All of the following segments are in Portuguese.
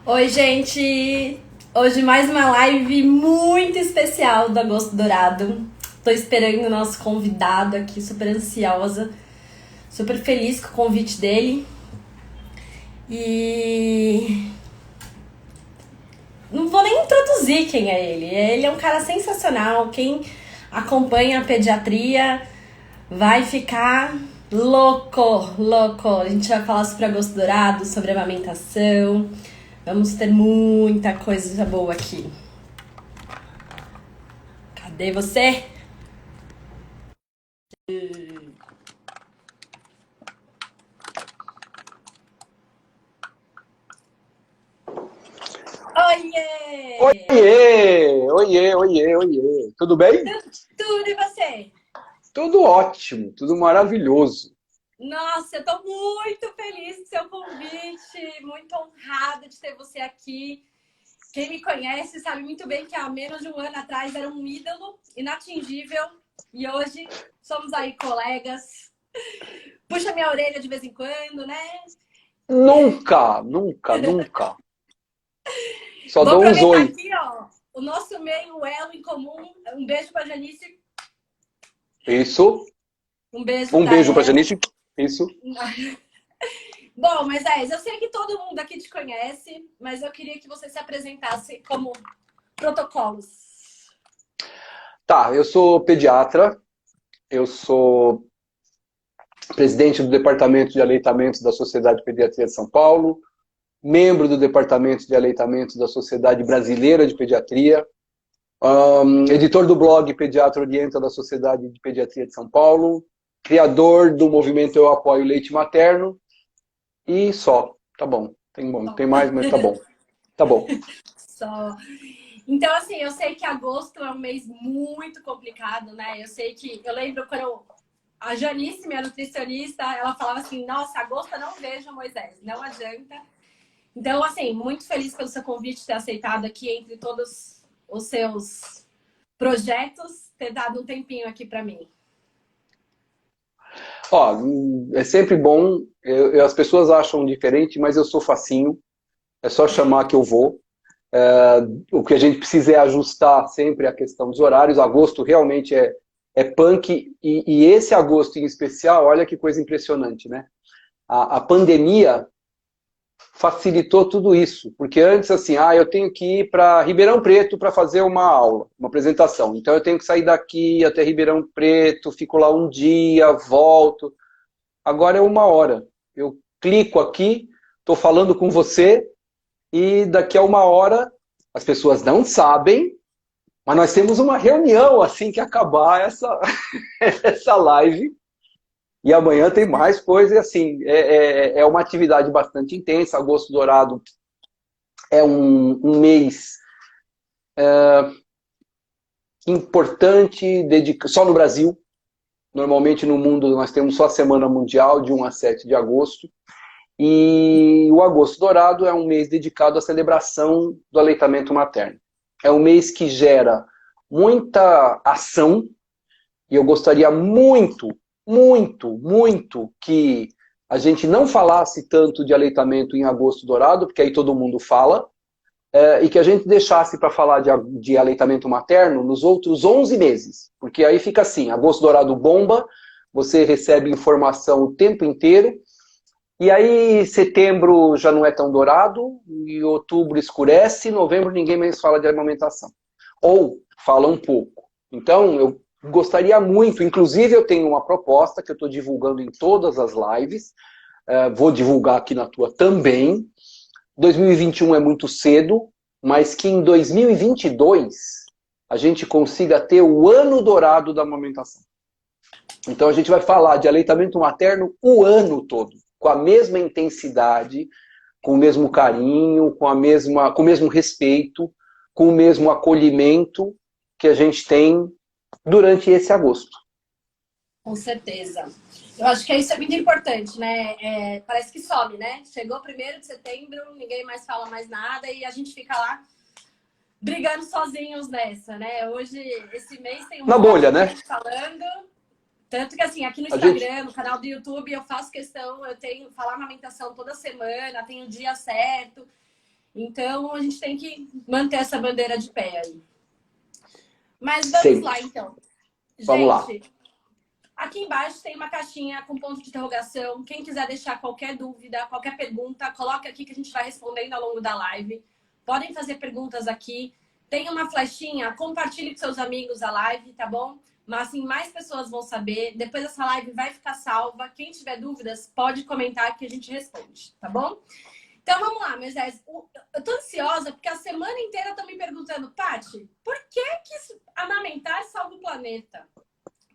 Oi, gente! Hoje mais uma live muito especial do Agosto Dourado. Tô esperando o nosso convidado aqui, super ansiosa, super feliz com o convite dele. E não vou nem introduzir quem é ele. Ele é um cara sensacional. Quem acompanha a pediatria vai ficar louco, louco. A gente vai falar sobre Agosto Dourado, sobre amamentação. Vamos ter muita coisa boa aqui. Cadê você? Oiê! Oiê, oiê, oiê, oiê. Tudo bem? Tudo e você? Tudo ótimo, tudo maravilhoso. Nossa, eu tô muito feliz com o seu convite, muito honrada de ter você aqui. Quem me conhece sabe muito bem que há menos de um ano atrás era um ídolo inatingível e hoje somos aí colegas. Puxa minha orelha de vez em quando, né? Nunca, nunca, nunca. Só Vou dou uns aproveitar oi. aqui, ó, o nosso meio elo em comum. Um beijo pra Janice, Isso. um beijo Um pra beijo pra ela. Janice. Isso. Bom, Moisés, eu sei que todo mundo aqui te conhece, mas eu queria que você se apresentasse como protocolos. Tá, eu sou pediatra, eu sou presidente do Departamento de Aleitamentos da Sociedade de Pediatria de São Paulo, membro do Departamento de Aleitamentos da Sociedade Brasileira de Pediatria, editor do blog Pediatra Orienta da Sociedade de Pediatria de São Paulo, criador do movimento Eu Apoio Leite Materno e só. Tá bom. Bom, Tem mais, mas tá bom. Tá bom. só. Então, assim, eu sei que agosto é um mês muito complicado, né? Eu lembro quando a Janice, minha nutricionista, ela falava assim: nossa, agosto eu não vejo, Moisés, não adianta. Então, assim, muito feliz pelo seu convite ter aceitado aqui entre todos os seus projetos, ter dado um tempinho aqui para mim. Ó, é sempre bom. As pessoas acham diferente, mas eu sou facinho. É só chamar que eu vou. O que a gente precisa é ajustar sempre a questão dos horários. Agosto realmente é punk. E esse agosto em especial, olha que coisa impressionante, né? A pandemia facilitou tudo isso, porque antes assim, eu tenho que ir para Ribeirão Preto para fazer uma aula, uma apresentação. Então eu tenho que sair daqui até Ribeirão Preto, fico lá um dia, volto. Agora é uma hora. Eu clico aqui, estou falando com você e daqui a uma hora as pessoas não sabem, mas nós temos uma reunião assim que acabar essa essa live. E amanhã tem mais coisa, e assim, é uma atividade bastante intensa. Agosto Dourado é um mês importante, só no Brasil. Normalmente no mundo nós temos só a Semana Mundial, de 1 a 7 de agosto. E o Agosto Dourado é um mês dedicado à celebração do aleitamento materno. É um mês que gera muita ação, e eu gostaria muito, muito, muito que a gente não falasse tanto de aleitamento em Agosto Dourado, porque aí todo mundo fala, e que a gente deixasse para falar de aleitamento materno nos outros 11 meses. Porque aí fica assim, Agosto Dourado bomba, você recebe informação o tempo inteiro, e aí setembro já não é tão dourado, e outubro escurece, novembro ninguém mais fala de amamentação. Ou fala um pouco. Então, eu gostaria muito, inclusive eu tenho uma proposta que eu estou divulgando em todas as lives, vou divulgar aqui na tua também. 2021 é muito cedo, mas que em 2022 a gente consiga ter o ano dourado da amamentação. Então a gente vai falar de aleitamento materno o ano todo, com a mesma intensidade, com o mesmo carinho, com o mesmo respeito, com o mesmo acolhimento que a gente tem durante esse agosto. Com certeza. Eu acho que isso é muito importante, né? Parece que some, né? Chegou 1º de setembro, ninguém mais fala mais nada e a gente fica lá brigando sozinhos nessa, né? Hoje, esse mês tem um Na monte bolha, de né? gente falando. Tanto que, assim, aqui no A gente, Instagram, no canal do YouTube, eu faço questão, eu tenho falar amamentação toda semana, tenho o dia certo. Então, a gente tem que manter essa bandeira de pé aí. Mas vamos Sempre. lá, então. Vamos lá. Gente, aqui embaixo tem uma caixinha com ponto de interrogação. Quem quiser deixar qualquer dúvida, qualquer pergunta, coloque aqui que a gente vai respondendo ao longo da live. Podem fazer perguntas aqui. Tem uma flechinha, compartilhe com seus amigos a live, tá bom? Mas assim, mais pessoas vão saber. Depois essa live vai ficar salva. Quem tiver dúvidas, pode comentar que a gente responde, tá bom? Então vamos lá, Moisés. Eu tô ansiosa porque a semana inteira estão me perguntando, Paty, por que amamentar salva o planeta?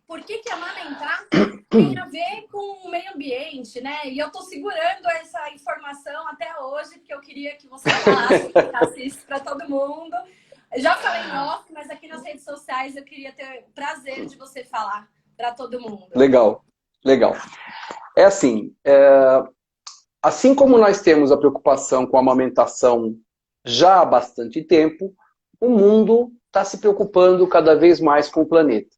Por que amamentar tem a ver com o meio ambiente, né? E eu tô segurando essa informação até hoje, porque eu queria que você falasse isso para todo mundo. Eu já falei em off, mas aqui nas redes sociais eu queria ter o prazer de você falar para todo mundo. Legal, legal. É assim, assim como nós temos a preocupação com a amamentação já há bastante tempo, o mundo está se preocupando cada vez mais com o planeta.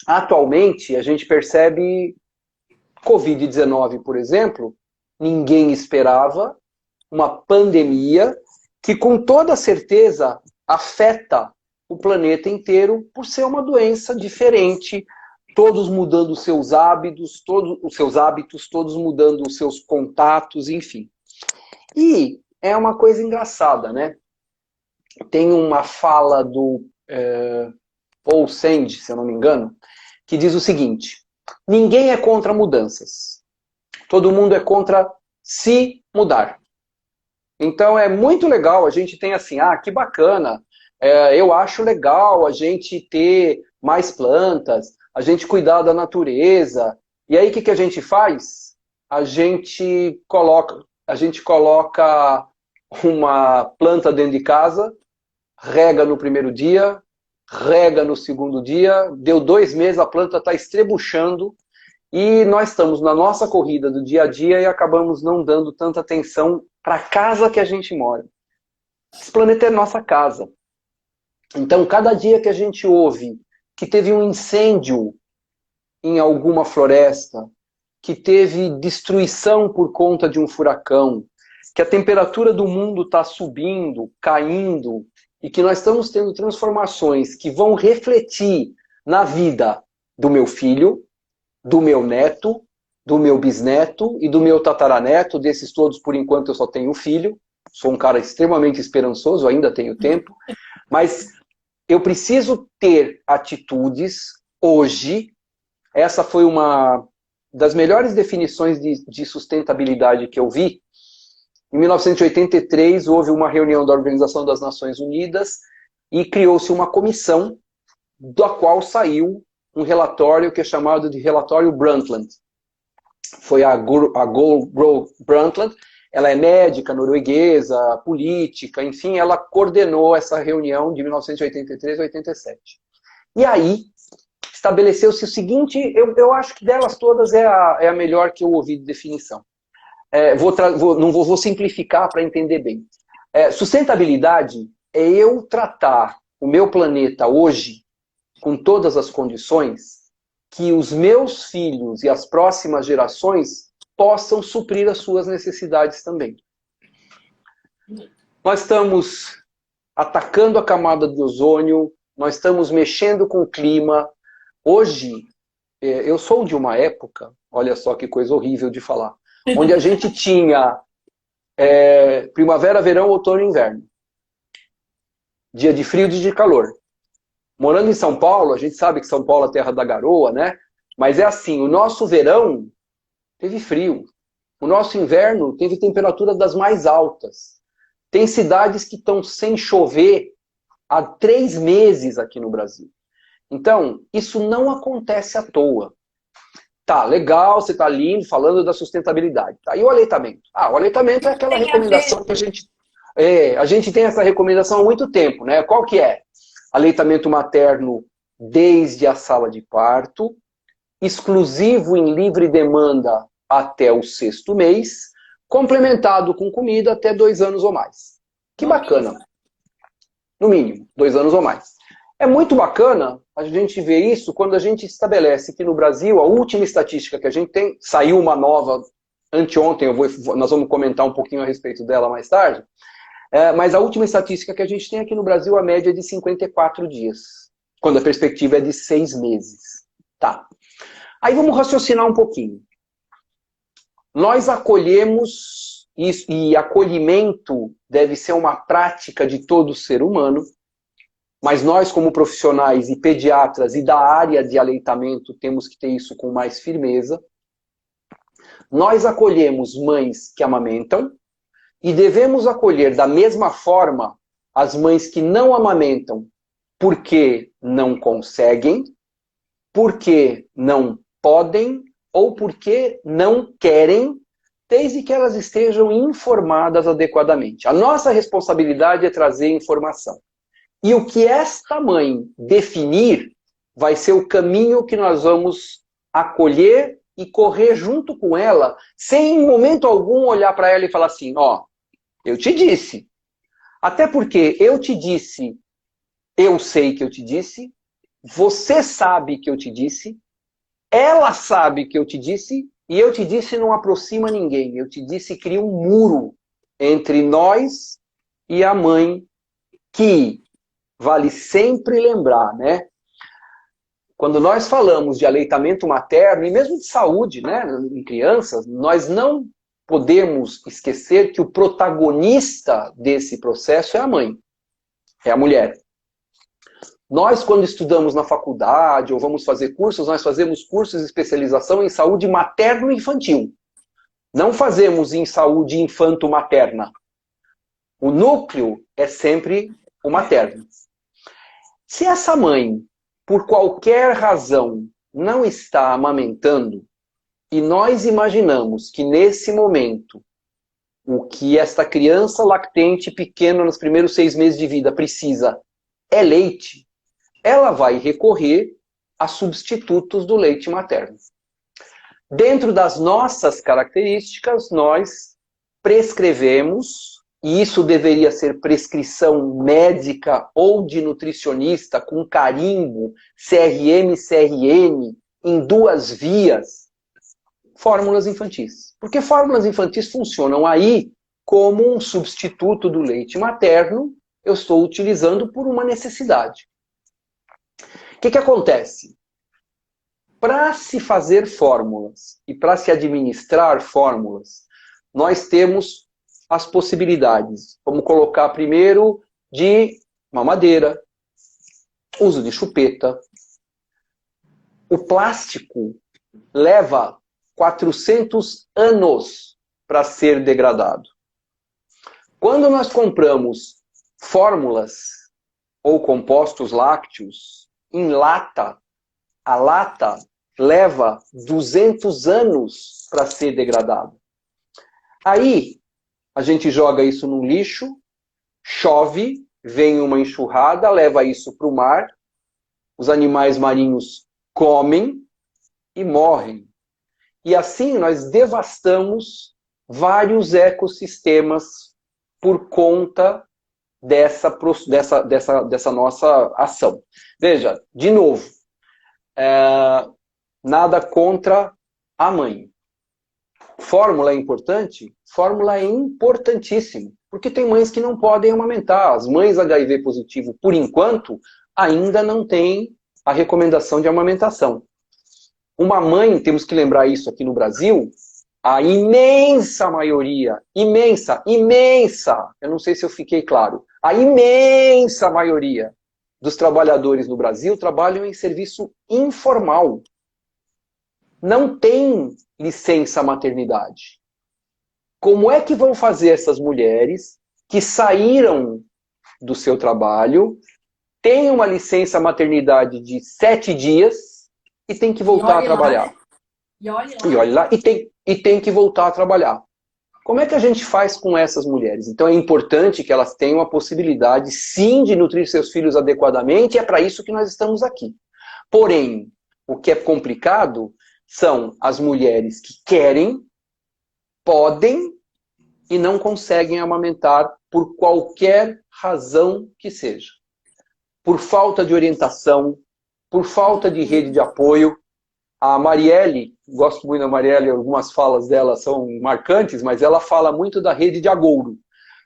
Atualmente, a gente percebe Covid-19, por exemplo, ninguém esperava, uma pandemia que com toda certeza afeta o planeta inteiro por ser uma doença diferente, todos mudando os seus hábitos, todos mudando os seus contatos, enfim. E é uma coisa engraçada, né? Tem uma fala do Paul Sand, se eu não me engano, que diz o seguinte: ninguém é contra mudanças. Todo mundo é contra se mudar. Então é muito legal, a gente tem assim, que bacana, eu acho legal a gente ter mais plantas, a gente cuidar da natureza. E aí o que a gente faz? A gente coloca uma planta dentro de casa, rega no primeiro dia, rega no segundo dia, deu 2 meses, a planta está estrebuchando e nós estamos na nossa corrida do dia a dia e acabamos não dando tanta atenção para a casa que a gente mora. Esse planeta é nossa casa. Então, cada dia que a gente ouve que teve um incêndio em alguma floresta, que teve destruição por conta de um furacão, que a temperatura do mundo está subindo, caindo, e que nós estamos tendo transformações que vão refletir na vida do meu filho, do meu neto, do meu bisneto e do meu tataraneto, desses todos, por enquanto, eu só tenho filho, sou um cara extremamente esperançoso, ainda tenho tempo, mas eu preciso ter atitudes hoje. Essa foi uma das melhores definições de sustentabilidade que eu vi. Em 1983, houve uma reunião da Organização das Nações Unidas e criou-se uma comissão da qual saiu um relatório que é chamado de relatório Brundtland. Foi a Gro Brundtland, ela é médica, norueguesa, política, enfim, ela coordenou essa reunião de 1983 a 87. E aí, estabeleceu-se o seguinte, eu acho que delas todas é a melhor que eu ouvi de definição. Vou simplificar para entender bem. Sustentabilidade é eu tratar o meu planeta hoje com todas as condições que os meus filhos e as próximas gerações possam suprir as suas necessidades também. Nós estamos atacando a camada de ozônio, nós estamos mexendo com o clima. Hoje, eu sou de uma época, olha só que coisa horrível de falar, onde a gente tinha primavera, verão, outono e inverno. Dia de frio, dia de calor. Morando em São Paulo, a gente sabe que São Paulo é a terra da garoa, né? Mas é assim, o nosso verão teve frio. O nosso inverno teve temperatura das mais altas. Tem cidades que estão sem chover há 3 meses aqui no Brasil. Então, isso não acontece à toa. Tá, legal, você tá lindo, falando da sustentabilidade. Tá, e o aleitamento? O aleitamento é aquela recomendação que a gente tem essa recomendação há muito tempo, né? Qual que é? Aleitamento materno desde a sala de parto, exclusivo em livre demanda até o 6º mês, complementado com comida até 2 anos ou mais. Que bacana. No mínimo, 2 anos ou mais. É muito bacana a gente ver isso quando a gente estabelece que no Brasil, a última estatística que a gente tem, saiu uma nova anteontem, nós vamos comentar um pouquinho a respeito dela mais tarde, Mas a última estatística que a gente tem aqui no Brasil, a média é de 54 dias, quando a perspectiva é de 6 meses. Tá. Aí vamos raciocinar um pouquinho. Nós acolhemos, e acolhimento deve ser uma prática de todo ser humano, mas nós, como profissionais e pediatras e da área de aleitamento, temos que ter isso com mais firmeza. Nós acolhemos mães que amamentam e devemos acolher da mesma forma as mães que não amamentam porque não conseguem, porque não podem ou porque não querem, desde que elas estejam informadas adequadamente. A nossa responsabilidade é trazer informação. E o que esta mãe definir vai ser o caminho que nós vamos acolher e correr junto com ela, sem em momento algum olhar para ela e falar assim, ó, eu te disse. Até porque eu te disse, eu sei que eu te disse, você sabe que eu te disse, ela sabe que eu te disse, e eu te disse não aproxima ninguém. Eu te disse cria um muro entre nós e a mãe, que vale sempre lembrar, né? Quando nós falamos de aleitamento materno, e mesmo de saúde, né, em crianças, nós não podemos esquecer que o protagonista desse processo é a mãe, é a mulher. Nós, quando estudamos na faculdade ou vamos fazer cursos, nós fazemos cursos de especialização em saúde materno-infantil. Não fazemos em saúde infanto-materna. O núcleo é sempre o materno. Se essa mãe, por qualquer razão, não está amamentando, e nós imaginamos que nesse momento, o que esta criança lactente pequena nos primeiros 6 meses de vida precisa é leite, ela vai recorrer a substitutos do leite materno. Dentro das nossas características, nós prescrevemos, e isso deveria ser prescrição médica ou de nutricionista com carimbo, CRM, CRN, em 2 vias, fórmulas infantis. Porque fórmulas infantis funcionam aí como um substituto do leite materno, eu estou utilizando por uma necessidade. O que acontece? Para se fazer fórmulas e para se administrar fórmulas, nós temos as possibilidades. Vamos colocar primeiro de mamadeira, uso de chupeta. O plástico leva 400 anos para ser degradado. Quando nós compramos fórmulas ou compostos lácteos em lata, a lata leva 200 anos para ser degradado. Aí, a gente joga isso no lixo, chove, vem uma enxurrada, leva isso para o mar, os animais marinhos comem e morrem. E assim nós devastamos vários ecossistemas por conta dessa nossa ação. Veja, de novo, nada contra a mãe. Fórmula é importante? Fórmula é importantíssimo, porque tem mães que não podem amamentar. As mães HIV positivo, por enquanto, ainda não têm a recomendação de amamentação. Uma mãe, temos que lembrar isso aqui no Brasil, a imensa maioria, imensa, eu não sei se eu fiquei claro, a imensa maioria dos trabalhadores no Brasil trabalham em serviço informal. Não tem licença maternidade. Como é que vão fazer essas mulheres que saíram do seu trabalho, têm uma licença maternidade de 7 dias e tem que voltar a trabalhar? Lá, né? E olhe lá. E tem que voltar a trabalhar. Como é que a gente faz com essas mulheres? Então é importante que elas tenham a possibilidade, sim, de nutrir seus filhos adequadamente, e é para isso que nós estamos aqui. Porém, o que é complicado são as mulheres que querem, podem e não conseguem amamentar por qualquer razão que seja. Por falta de orientação, por falta de rede de apoio. A Marielle, gosto muito da Marielle, algumas falas dela são marcantes, mas ela fala muito da rede de agouro.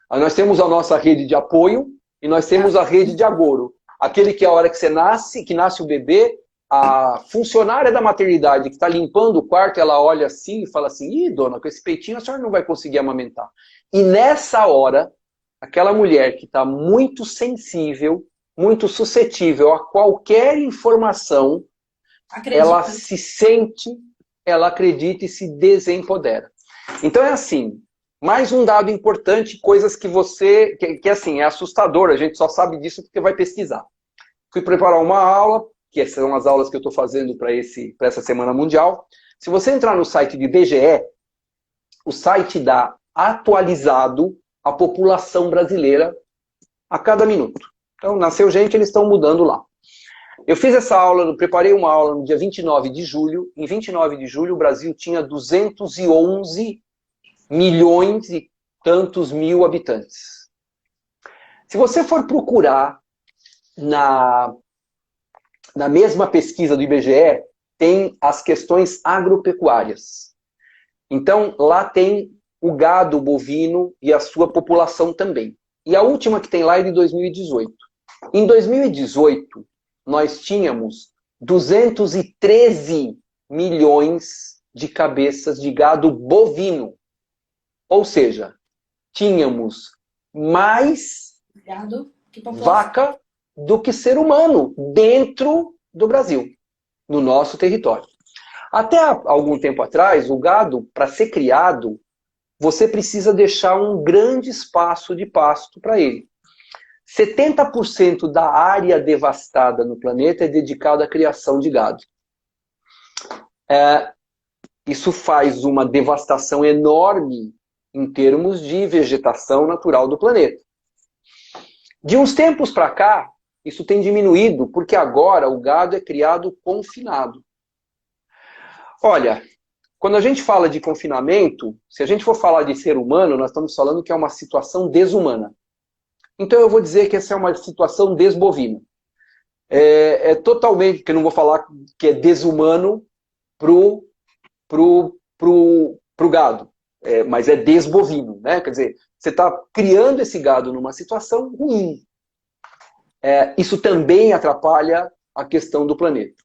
Aí nós temos a nossa rede de apoio e nós temos a rede de agouro. Aquele que a hora que você nasce, que nasce o bebê, a funcionária da maternidade que está limpando o quarto, ela olha assim e fala assim, ih, dona, com esse peitinho a senhora não vai conseguir amamentar. E nessa hora, aquela mulher que está muito sensível, muito suscetível a qualquer informação, ela se sente, ela acredita e se desempodera. Então é assim, mais um dado importante, coisas que você, que assim, é assustador, a gente só sabe disso porque vai pesquisar. Fui preparar uma aula, que são as aulas que eu estou fazendo para essa Semana Mundial. Se você entrar no site do IBGE, o site dá atualizado a população brasileira a cada minuto. Então, nasceu gente, eles estão mudando lá. Eu fiz essa aula, preparei uma aula no dia 29 de julho. Em 29 de julho, o Brasil tinha 211 milhões e tantos mil habitantes. Se você for procurar na mesma pesquisa do IBGE, tem as questões agropecuárias. Então, lá tem o gado bovino e a sua população também. E a última que tem lá é de 2018. Em 2018, nós tínhamos 213 milhões de cabeças de gado bovino. Ou seja, tínhamos mais vaca do que ser humano dentro do Brasil, no nosso território. Até algum tempo atrás, o gado, para ser criado, você precisa deixar um grande espaço de pasto para ele. 70% da área devastada no planeta é dedicada à criação de gado. Isso faz uma devastação enorme em termos de vegetação natural do planeta. De uns tempos para cá, isso tem diminuído, porque agora o gado é criado confinado. Olha, quando a gente fala de confinamento, se a gente for falar de ser humano, nós estamos falando que é uma situação desumana. Então eu vou dizer que essa é uma situação desbovina. É totalmente, porque eu não vou falar que é desumano pro gado, mas é desbovino, né? Quer dizer, você está criando esse gado numa situação ruim. Isso também atrapalha a questão do planeta.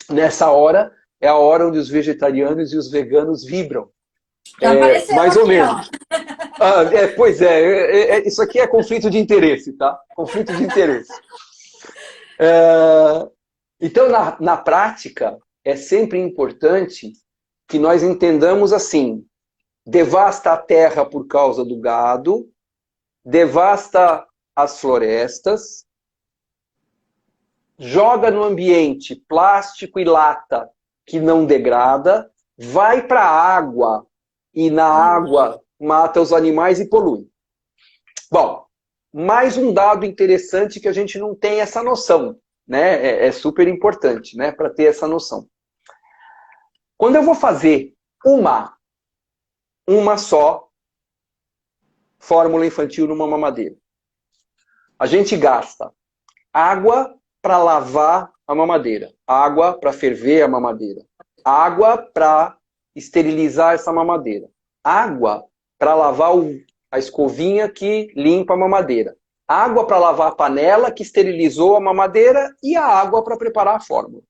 Nessa hora, é a hora onde os vegetarianos e os veganos vibram. Já apareceu mais aqui, ou menos. Pois é, isso aqui é conflito de interesse, tá? Conflito de interesse. Então, na prática, é sempre importante que nós entendamos assim, devasta a terra por causa do gado, devasta as florestas, joga no ambiente plástico e lata que não degrada, vai para a água e na água mata os animais e polui. Bom, mais um dado interessante que a gente não tem essa noção, né? É super importante, né? Para ter essa noção. Quando eu vou fazer uma só fórmula infantil numa mamadeira, a gente gasta água para lavar a mamadeira, água para ferver a mamadeira, água para esterilizar essa mamadeira, água para lavar a escovinha que limpa a mamadeira, água para lavar a panela que esterilizou a mamadeira e a água para preparar a fórmula.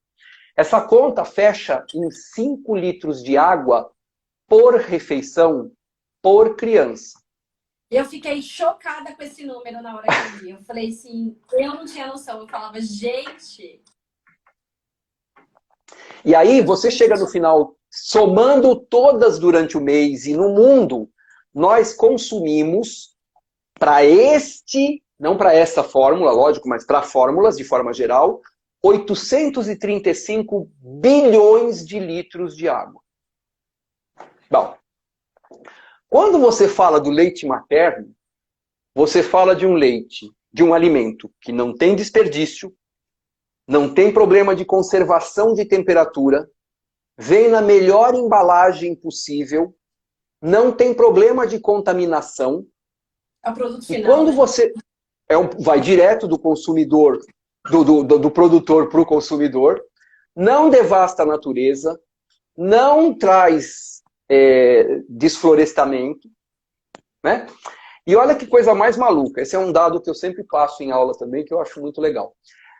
Essa conta fecha em 5 litros de água por refeição por criança. Eu fiquei chocada com esse número na hora que eu vi. Eu falei assim, eu não tinha noção. Eu falava, gente... E aí você chega no final, somando todas durante o mês, e no mundo, nós consumimos para não para essa fórmula, lógico, mas para fórmulas de forma geral, 835 bilhões de litros de água. Bom, quando você fala do leite materno, você fala de um leite, de um alimento que não tem desperdício, não tem problema de conservação de temperatura, vem na melhor embalagem possível, não tem problema de contaminação. É o produto final. E quando você vai direto do consumidor, do produtor para o consumidor, não devasta a natureza, não traz desflorestamento, né? E olha que coisa mais maluca. Esse é um dado que eu sempre passo em aula também, que eu acho muito legal.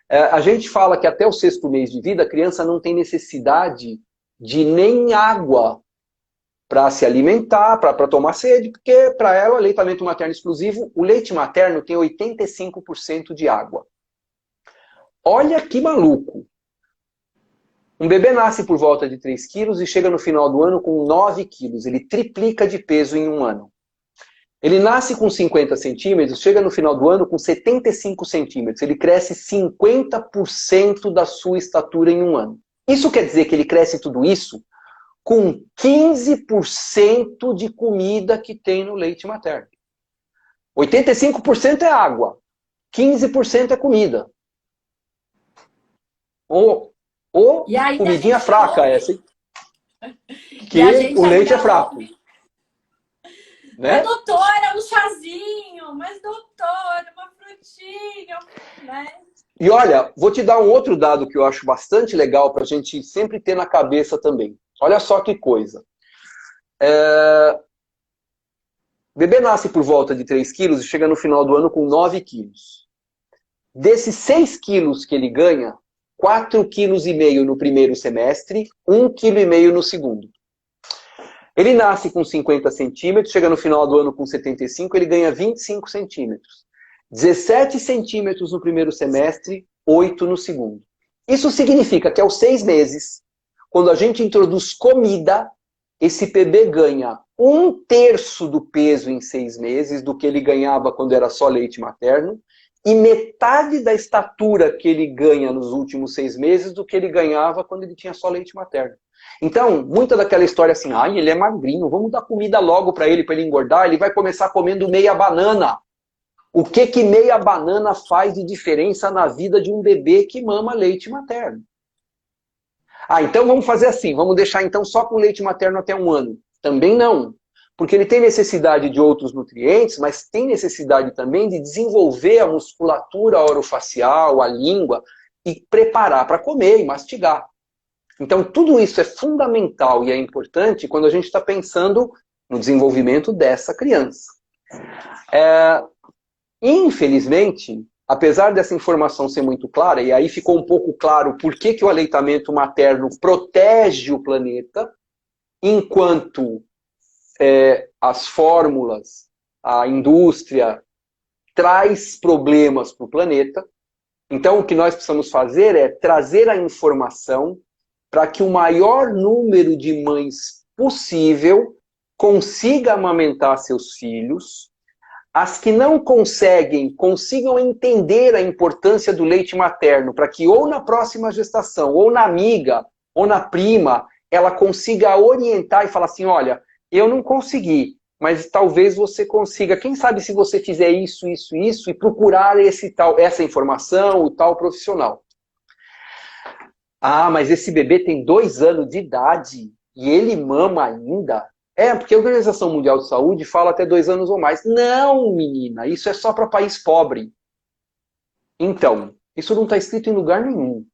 A gente fala que até o 6º mês de vida, a criança não tem necessidade de nem água para se alimentar, para tomar sede, porque para ela o aleitamento materno exclusivo, o leite materno tem 85% de água. Olha que maluco. Um bebê nasce por volta de 3 quilos e chega no final do ano com 9 quilos. Ele triplica de peso em um ano. Ele nasce com 50 centímetros, chega no final do ano com 75 centímetros. Ele cresce 50% da sua estatura em um ano. Isso quer dizer que ele cresce tudo isso com 15% de comida que tem no leite materno. 85% é água, 15% é comida. Ou comidinha fraca ouve, essa, hein? Que o leite é fraco. Né? Mas doutora, um chazinho, mas doutora, uma frutinha, né? E olha, vou te dar um outro dado que eu acho bastante legal para a gente sempre ter na cabeça também. Olha só que coisa. O bebê nasce por volta de 3 quilos e chega no final do ano com 9 quilos. Desses 6 quilos que ele ganha, 4,5 quilos no primeiro semestre, 1,5 quilos no segundo. Ele nasce com 50 centímetros, chega no final do ano com 75, ele ganha 25 centímetros. 17 centímetros no primeiro semestre, 8 no segundo. Isso significa que aos 6 meses, quando a gente introduz comida, esse bebê ganha 1/3 do peso em 6 meses do que ele ganhava quando era só leite materno e metade da estatura que ele ganha nos últimos 6 meses do que ele ganhava quando ele tinha só leite materno. Então, muita daquela história assim, ai, ele é magrinho, vamos dar comida logo para ele engordar, ele vai começar comendo meia banana. O que meia banana faz de diferença na vida de um bebê que mama leite materno? Ah, então vamos fazer assim, vamos deixar então só com leite materno até 1 ano. Também não, porque ele tem necessidade de outros nutrientes, mas tem necessidade também de desenvolver a musculatura orofacial, a língua, e preparar para comer e mastigar. Então tudo isso é fundamental e é importante quando a gente está pensando no desenvolvimento dessa criança. Infelizmente, apesar dessa informação ser muito clara, e aí ficou um pouco claro por que o aleitamento materno protege o planeta, enquanto as fórmulas, a indústria traz problemas para o planeta. Então, o que nós precisamos fazer é trazer a informação para que o maior número de mães possível consiga amamentar seus filhos. As que não conseguem, consigam entender a importância do leite materno, para que ou na próxima gestação, ou na amiga, ou na prima, ela consiga orientar e falar assim, olha, eu não consegui, mas talvez você consiga. Quem sabe se você fizer isso, isso, isso, e procurar essa informação, o tal profissional. Ah, mas esse bebê tem 2 anos de idade e ele mama ainda? Porque a Organização Mundial de Saúde fala até 2 anos ou mais. Não, menina, isso é só para país pobre. Então, isso não está escrito em lugar nenhum.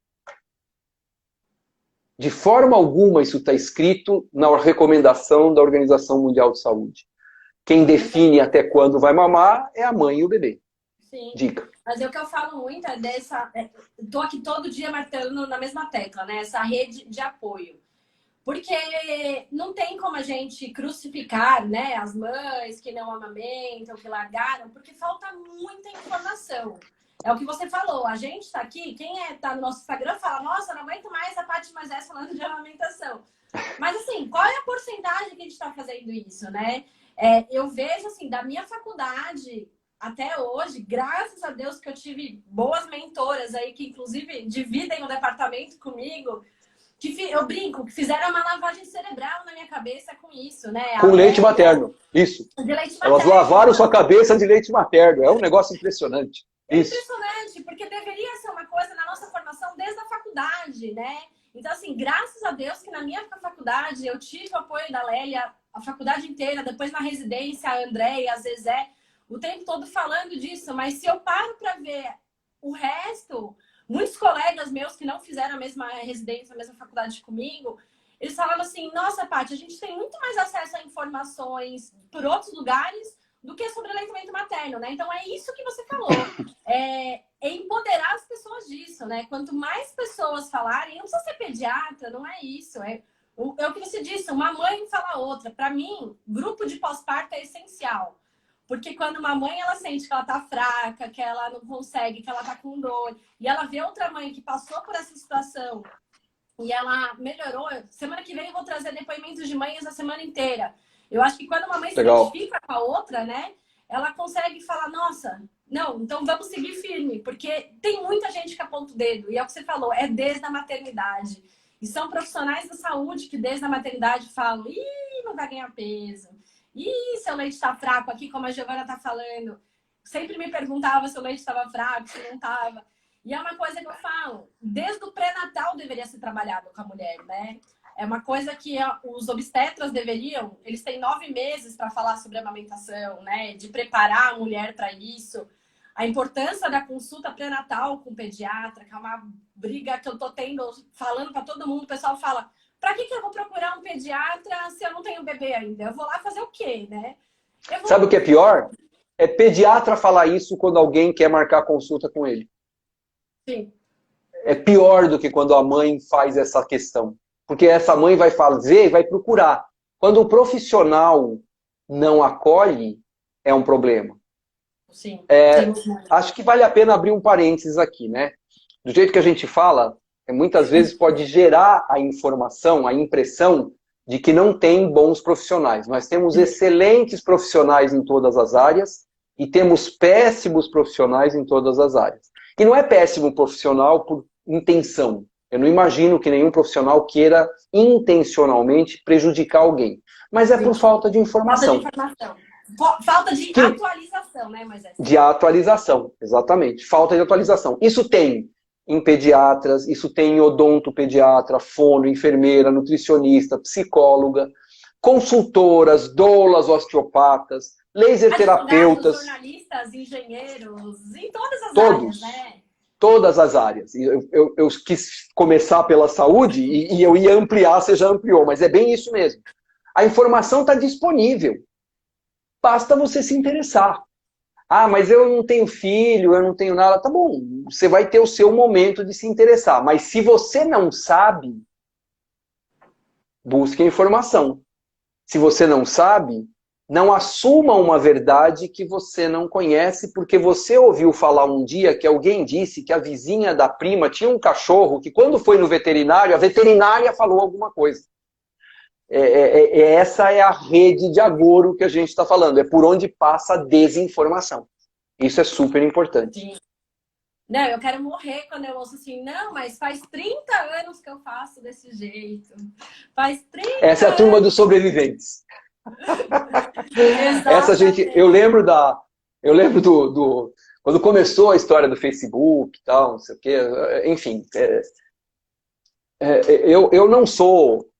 De forma alguma isso está escrito na recomendação da Organização Mundial de Saúde. Quem define até quando vai mamar é a mãe e o bebê. Sim. Dica. Mas o que eu falo muito é dessa... Tô aqui todo dia martelando na mesma tecla, né? Essa rede de apoio. Porque não tem como a gente crucificar, né, as mães que não amamentam, que largaram, porque falta muita informação. É o que você falou, a gente está aqui, quem tá no nosso Instagram fala, nossa, não aguento mais a Paty Moisés falando de amamentação. Mas assim, qual é a porcentagem que a gente está fazendo isso, né? Eu vejo assim, da minha faculdade até hoje, graças a Deus que eu tive boas mentoras aí, que inclusive dividem o departamento comigo, que eu brinco, que fizeram uma lavagem cerebral na minha cabeça com isso, né? Com leite materno, isso. De leite materno. Elas lavaram sua cabeça de leite materno, é um negócio impressionante. É impressionante, porque deveria ser uma coisa na nossa formação desde a faculdade, né? Então, assim, graças a Deus que na minha faculdade eu tive o apoio da Lélia, a faculdade inteira, depois na residência, a Andréia, a Zezé, o tempo todo falando disso, mas se eu paro para ver o resto, muitos colegas meus que não fizeram a mesma residência, a mesma faculdade comigo, eles falavam assim, nossa, Paty, a gente tem muito mais acesso a informações por outros lugares do que sobre aleitamento materno, né? Então é isso que você falou. É empoderar as pessoas disso, né? Quanto mais pessoas falarem, não precisa ser pediatra, não é isso. É o que você disse, uma mãe fala outra. Para mim, grupo de pós-parto é essencial. Porque quando uma mãe ela sente que ela tá fraca, que ela não consegue, que ela tá com dor, e ela vê outra mãe que passou por essa situação e ela melhorou, semana que vem eu vou trazer depoimentos de mães a semana inteira. Eu acho que quando uma mãe Legal. se identifica com a outra, né, ela consegue falar, nossa, não, então vamos seguir firme, porque tem muita gente que aponta o dedo, e é o que você falou, é desde a maternidade. E são profissionais da saúde que desde a maternidade falam, ih, não vai ganhar peso. Ih, seu leite está fraco aqui, como a Giovana está falando. Sempre me perguntava se o leite estava fraco, se não estava. E é uma coisa que eu falo, desde o pré-natal deveria ser trabalhado com a mulher, né? É uma coisa que os obstetras deveriam, eles têm 9 meses para falar sobre amamentação, né? De preparar a mulher para isso. A importância da consulta pré-natal com o pediatra, que é uma briga que eu tô tendo, falando para todo mundo. O pessoal fala, para que eu vou procurar um pediatra se eu não tenho bebê ainda? Eu vou lá fazer o quê, né? Sabe o que é pior? É pediatra falar isso quando alguém quer marcar consulta com ele. Sim. É pior do que quando a mãe faz essa questão. Porque essa mãe vai fazer e vai procurar. Quando o profissional não acolhe, é um problema. Sim. Acho que vale a pena abrir um parênteses aqui, né? Do jeito que a gente fala, muitas vezes pode gerar a informação, a impressão de que não tem bons profissionais. Nós temos excelentes profissionais em todas as áreas e temos péssimos profissionais em todas as áreas. E não é péssimo profissional por intenção. Eu não imagino que nenhum profissional queira intencionalmente prejudicar alguém. Mas é por falta de informação. Falta de atualização, né, Moisés? De atualização, exatamente. Falta de atualização. Isso tem em pediatras, isso tem em odontopediatra, fono, enfermeira, nutricionista, psicóloga, consultoras, doulas, osteopatas, laser terapeutas. Jornalistas, engenheiros, em todas as todos, áreas, né? Todas as áreas. Eu quis começar pela saúde e eu ia ampliar, você já ampliou, mas é bem isso mesmo. A informação está disponível. Basta você se interessar. Ah, mas eu não tenho filho, eu não tenho nada. Tá bom, você vai ter o seu momento de se interessar. Mas se você não sabe, busque informação. Se você não sabe, não assuma uma verdade que você não conhece, porque você ouviu falar um dia que alguém disse que a vizinha da prima tinha um cachorro que quando foi no veterinário, a veterinária falou alguma coisa. Essa é a rede de agouro que a gente está falando. É por onde passa a desinformação. Isso é super importante. Sim. Não, eu quero morrer quando eu ouço assim, não, mas faz 30 anos que eu faço desse jeito. Faz 30 Essa é a turma dos sobreviventes. Essa gente, eu lembro do quando começou a história do Facebook e tal, não sei o quê, enfim. Eu não sou,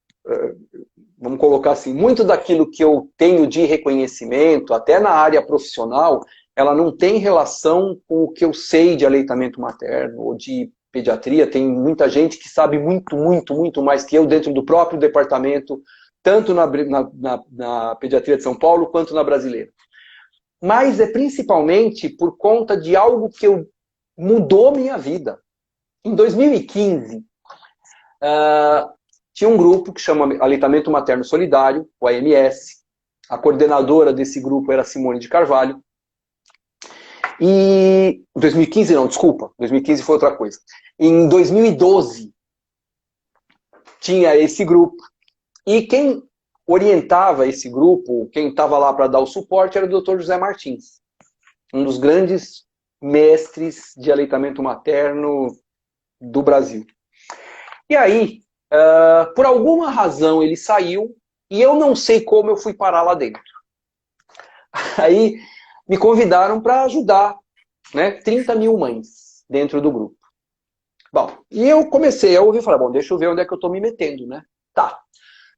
vamos colocar assim, muito daquilo que eu tenho de reconhecimento, até na área profissional, ela não tem relação com o que eu sei de aleitamento materno ou de pediatria. Tem muita gente que sabe muito, muito, muito mais que eu dentro do próprio departamento, tanto na pediatria de São Paulo quanto na brasileira. Mas é principalmente por conta de algo que mudou minha vida. Em 2015, tinha um grupo que chama Aleitamento Materno Solidário, o AMS. A coordenadora desse grupo era Simone de Carvalho. E 2015 não, desculpa, 2015 foi outra coisa. Em 2012 tinha esse grupo e quem orientava esse grupo, quem estava lá para dar o suporte era o Dr. José Martins, um dos grandes mestres de aleitamento materno do Brasil. E aí, por alguma razão ele saiu e eu não sei como eu fui parar lá dentro. Aí me convidaram para ajudar, né, 30 mil mães dentro do grupo. Bom, e eu comecei a ouvir e falei, bom, deixa eu ver onde é que eu estou me metendo, né? Tá.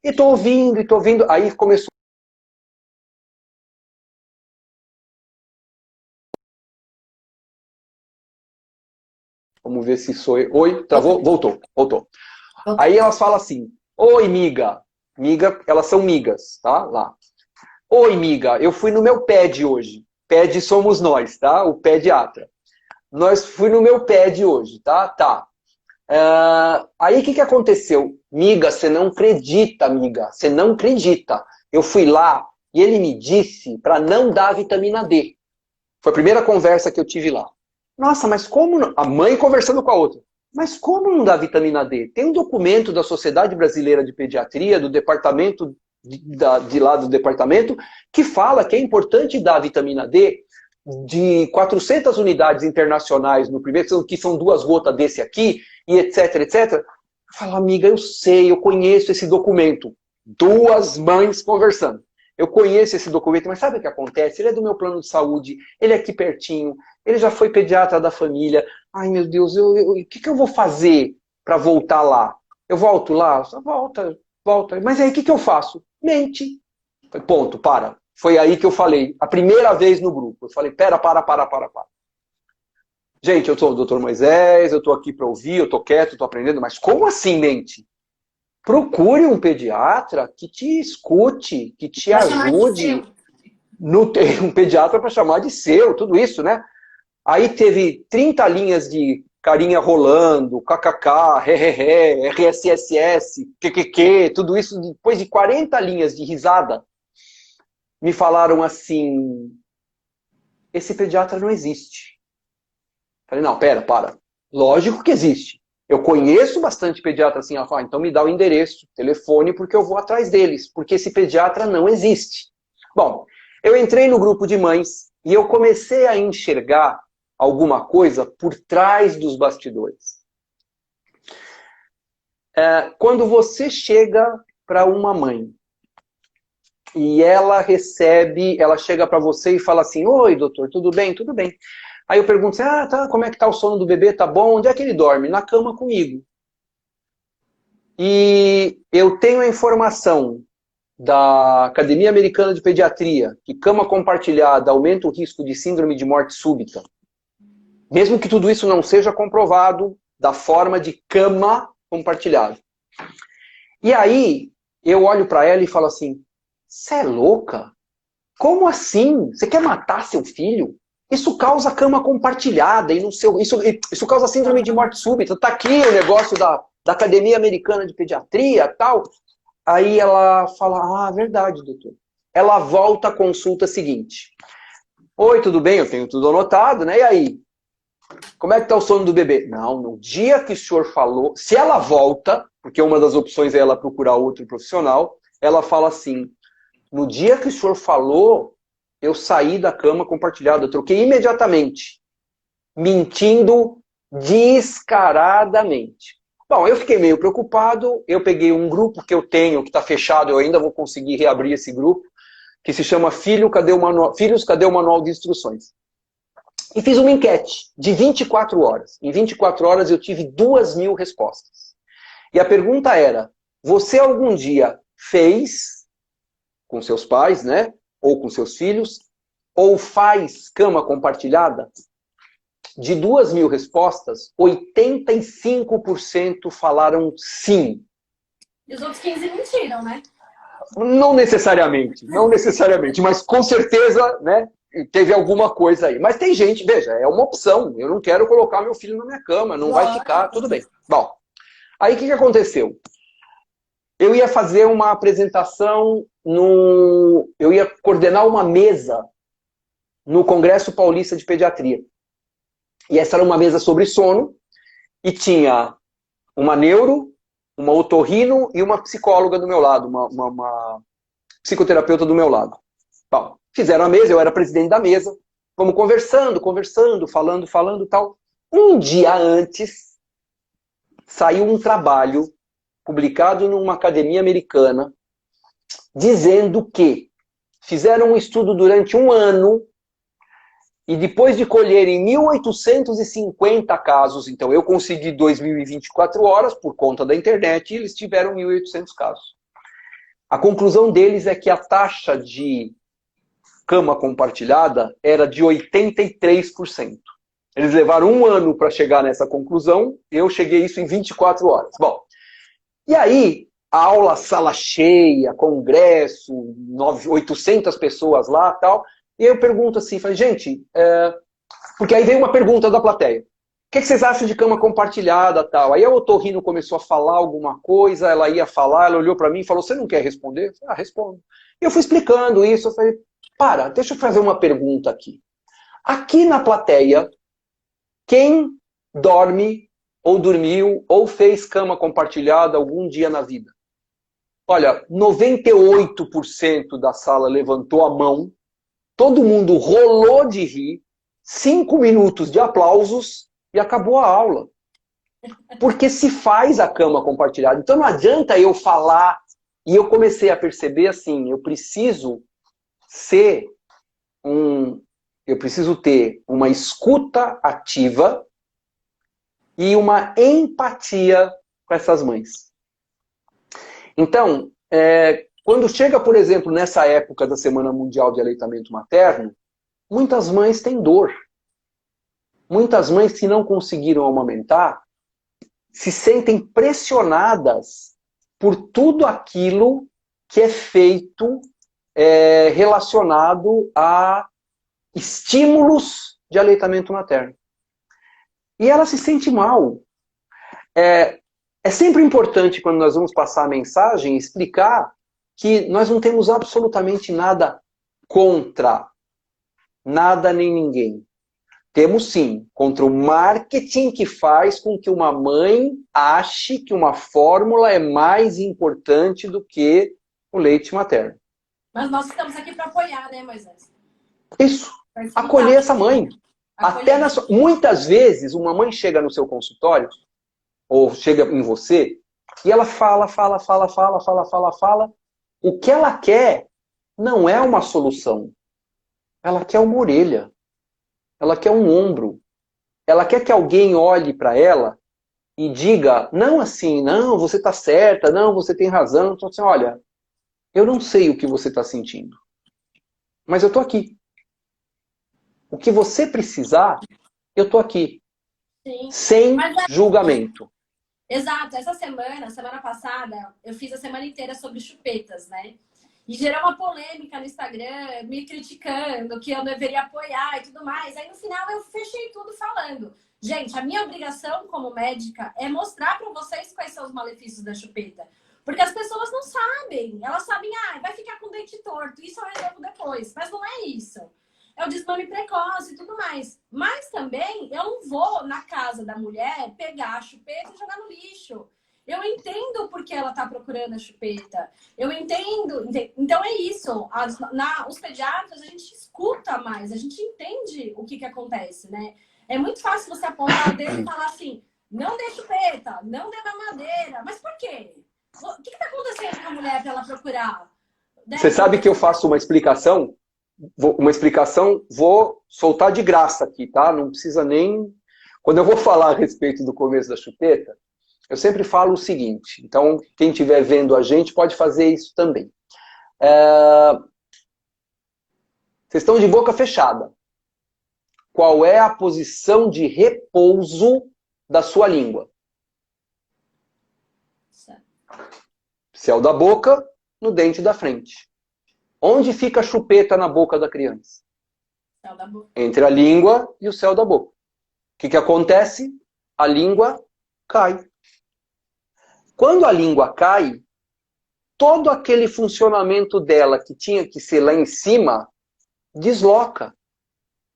E estou ouvindo, aí começou. Vamos ver se sou eu. Oi, travou? Voltou. Aí elas falam assim, oi, miga. Miga, elas são migas, tá? Lá. Oi, miga, eu fui no meu PED hoje. PED somos nós, tá? O pediatra. Nós fui no meu PED hoje, tá? Tá. Aí o que aconteceu? Miga, você não acredita, miga. Você não acredita. Eu fui lá e ele me disse para não dar vitamina D. Foi a primeira conversa que eu tive lá. Nossa, mas como não? A mãe conversando com a outra. Mas como não dá vitamina D? Tem um documento da Sociedade Brasileira de Pediatria, do departamento de lá do departamento, que fala que é importante dar vitamina D de 400 unidades internacionais no primeiro, que são 2 gotas desse aqui, e etc, etc. Fala, amiga, eu sei, eu conheço esse documento. 2 mães conversando. Eu conheço esse documento, mas sabe o que acontece? Ele é do meu plano de saúde, ele é aqui pertinho, ele já foi pediatra da família. Ai, meu Deus, o que eu vou fazer para voltar lá? Eu volto lá? Volta. Mas aí o que eu faço? Mente. Ponto, para. Foi aí que eu falei, a primeira vez no grupo. Eu falei, para. Gente, eu sou o Dr. Moisés, eu estou aqui para ouvir, eu estou quieto, estou aprendendo, mas como assim mente? Procure um pediatra que te escute, que te ajude. Não tem um pediatra para chamar de seu, tudo isso, né? Aí teve 30 linhas de carinha rolando, kkk, hehehe, RSSS, QQQ, tudo isso, depois de 40 linhas de risada, me falaram assim, esse pediatra não existe. Falei, não, para. Lógico que existe. Eu conheço bastante pediatra assim, ela fala, então me dá o endereço, telefone, porque eu vou atrás deles, porque esse pediatra não existe. Bom, eu entrei no grupo de mães e eu comecei a enxergar alguma coisa por trás dos bastidores. Quando você chega para uma mãe e ela chega para você e fala assim, oi doutor, tudo bem? Tudo bem. Aí eu pergunto assim, tá, como é que tá o sono do bebê? Tá bom? Onde é que ele dorme? Na cama comigo. E eu tenho a informação da Academia Americana de Pediatria que cama compartilhada aumenta o risco de síndrome de morte súbita. Mesmo que tudo isso não seja comprovado da forma de cama compartilhada. E aí, eu olho para ela e falo assim, você é louca? Como assim? Você quer matar seu filho? Isso causa cama compartilhada, e isso causa síndrome de morte súbita. Tá aqui o negócio da Academia Americana de Pediatria e tal. Aí ela fala, verdade, doutor. Ela volta à consulta seguinte. Oi, tudo bem? Eu tenho tudo anotado, né? E aí? Como é que tá o sono do bebê? Não, no dia que o senhor falou... Se ela volta, porque uma das opções é ela procurar outro profissional, ela fala assim, no dia que o senhor falou, eu saí da cama compartilhada, eu troquei imediatamente, mentindo descaradamente. Bom, eu fiquei meio preocupado, eu peguei um grupo que eu tenho, que está fechado, eu ainda vou conseguir reabrir esse grupo, que se chama Filhos, cadê o Manual de Instruções? E fiz uma enquete de 24 horas. Em 24 horas eu tive 2.000 respostas. E a pergunta era, você algum dia fez com seus pais, né? Ou com seus filhos, ou faz cama compartilhada? De 2.000 respostas, 85% falaram sim. E os outros 15 mentiram, né? Não necessariamente, mas com certeza, né? Teve alguma coisa aí. Mas tem gente, veja, é uma opção. Eu não quero colocar meu filho na minha cama, não vai ficar, tudo bem. Bom, aí o que aconteceu? Eu ia fazer uma apresentação, eu ia coordenar uma mesa no Congresso Paulista de Pediatria. E essa era uma mesa sobre sono, e tinha uma neuro, uma otorrino e uma psicóloga do meu lado, uma psicoterapeuta do meu lado. Bom, fizeram a mesa, eu era presidente da mesa, vamos conversando, falando tal. Um dia antes, saiu um trabalho publicado numa academia americana, dizendo que fizeram um estudo durante 1 ano e depois de colherem 1.850 casos, então eu consegui 2.024 horas por conta da internet e eles tiveram 1.800 casos. A conclusão deles é que a taxa de cama compartilhada era de 83%. Eles levaram 1 ano para chegar nessa conclusão, eu cheguei isso em 24 horas. Bom, e aí aula, sala cheia, congresso, 800 pessoas lá e tal. E aí eu pergunto assim, falei, gente, porque aí veio uma pergunta da plateia. O que vocês acham de cama compartilhada e tal? Aí a otorrino começou a falar alguma coisa, ela ia falar, ela olhou para mim e falou, você não quer responder? Eu falei, respondo. E eu fui explicando isso, eu falei, deixa eu fazer uma pergunta aqui. Aqui na plateia, quem dorme, ou dormiu, ou fez cama compartilhada algum dia na vida? Olha, 98% da sala levantou a mão, todo mundo rolou de rir, 5 minutos de aplausos e acabou a aula. Porque se faz a cama compartilhada. Então não adianta eu falar. E eu comecei a perceber assim, eu preciso ter uma escuta ativa e uma empatia com essas mães. Então, quando chega, por exemplo, nessa época da Semana Mundial de Aleitamento Materno, muitas mães têm dor. Muitas mães que não conseguiram amamentar se sentem pressionadas por tudo aquilo que é feito relacionado a estímulos de aleitamento materno. E ela se sente mal. É sempre importante, quando nós vamos passar a mensagem, explicar que nós não temos absolutamente nada contra nada nem ninguém. Temos sim, contra o marketing que faz com que uma mãe ache que uma fórmula é mais importante do que o leite materno. Mas nós estamos aqui para apoiar, né, Moisés? Isso, acolher essa mãe. Muitas vezes, uma mãe chega no seu consultório, ou chega em você, e ela fala. O que ela quer não é uma solução. Ela quer uma orelha. Ela quer um ombro. Ela quer que alguém olhe para ela e diga, não assim, não, você está certa, não, você tem razão. Então assim, olha, eu não sei o que você está sentindo, mas eu estou aqui. O que você precisar, eu estou aqui. Sim. Sem julgamento. Exato. Essa semana passada, eu fiz a semana inteira sobre chupetas, né? E gerou uma polêmica no Instagram, me criticando, que eu deveria apoiar e tudo mais. Aí no final eu fechei tudo falando. Gente, a minha obrigação como médica é mostrar para vocês quais são os malefícios da chupeta. Porque as pessoas não sabem. Elas sabem, vai ficar com o dente torto, isso eu resolvo depois. Mas não é isso. É o desmame precoce e tudo mais. Mas também eu não vou na casa da mulher pegar a chupeta e jogar no lixo. Eu entendo porque ela está procurando a chupeta. Eu entendo. Então é isso. Os pediatras, a gente escuta mais. A gente entende o que acontece, né? É muito fácil você apontar o dedo e falar assim, não dê chupeta, não dê mamadeira. Mas por quê? O que está acontecendo com a mulher para ela procurar? Você sabe que eu faço uma explicação? Vou soltar de graça aqui, tá? Não precisa nem... Quando eu vou falar a respeito do começo da chupeta, eu sempre falo o seguinte, então quem estiver vendo a gente pode fazer isso também. Vocês estão de boca fechada. Qual é a posição de repouso da sua língua? Céu da boca, no dente da frente. Onde fica a chupeta na boca da criança? Céu da boca. Entre a língua e o céu da boca. O que acontece? A língua cai. Quando a língua cai, todo aquele funcionamento dela que tinha que ser lá em cima, desloca.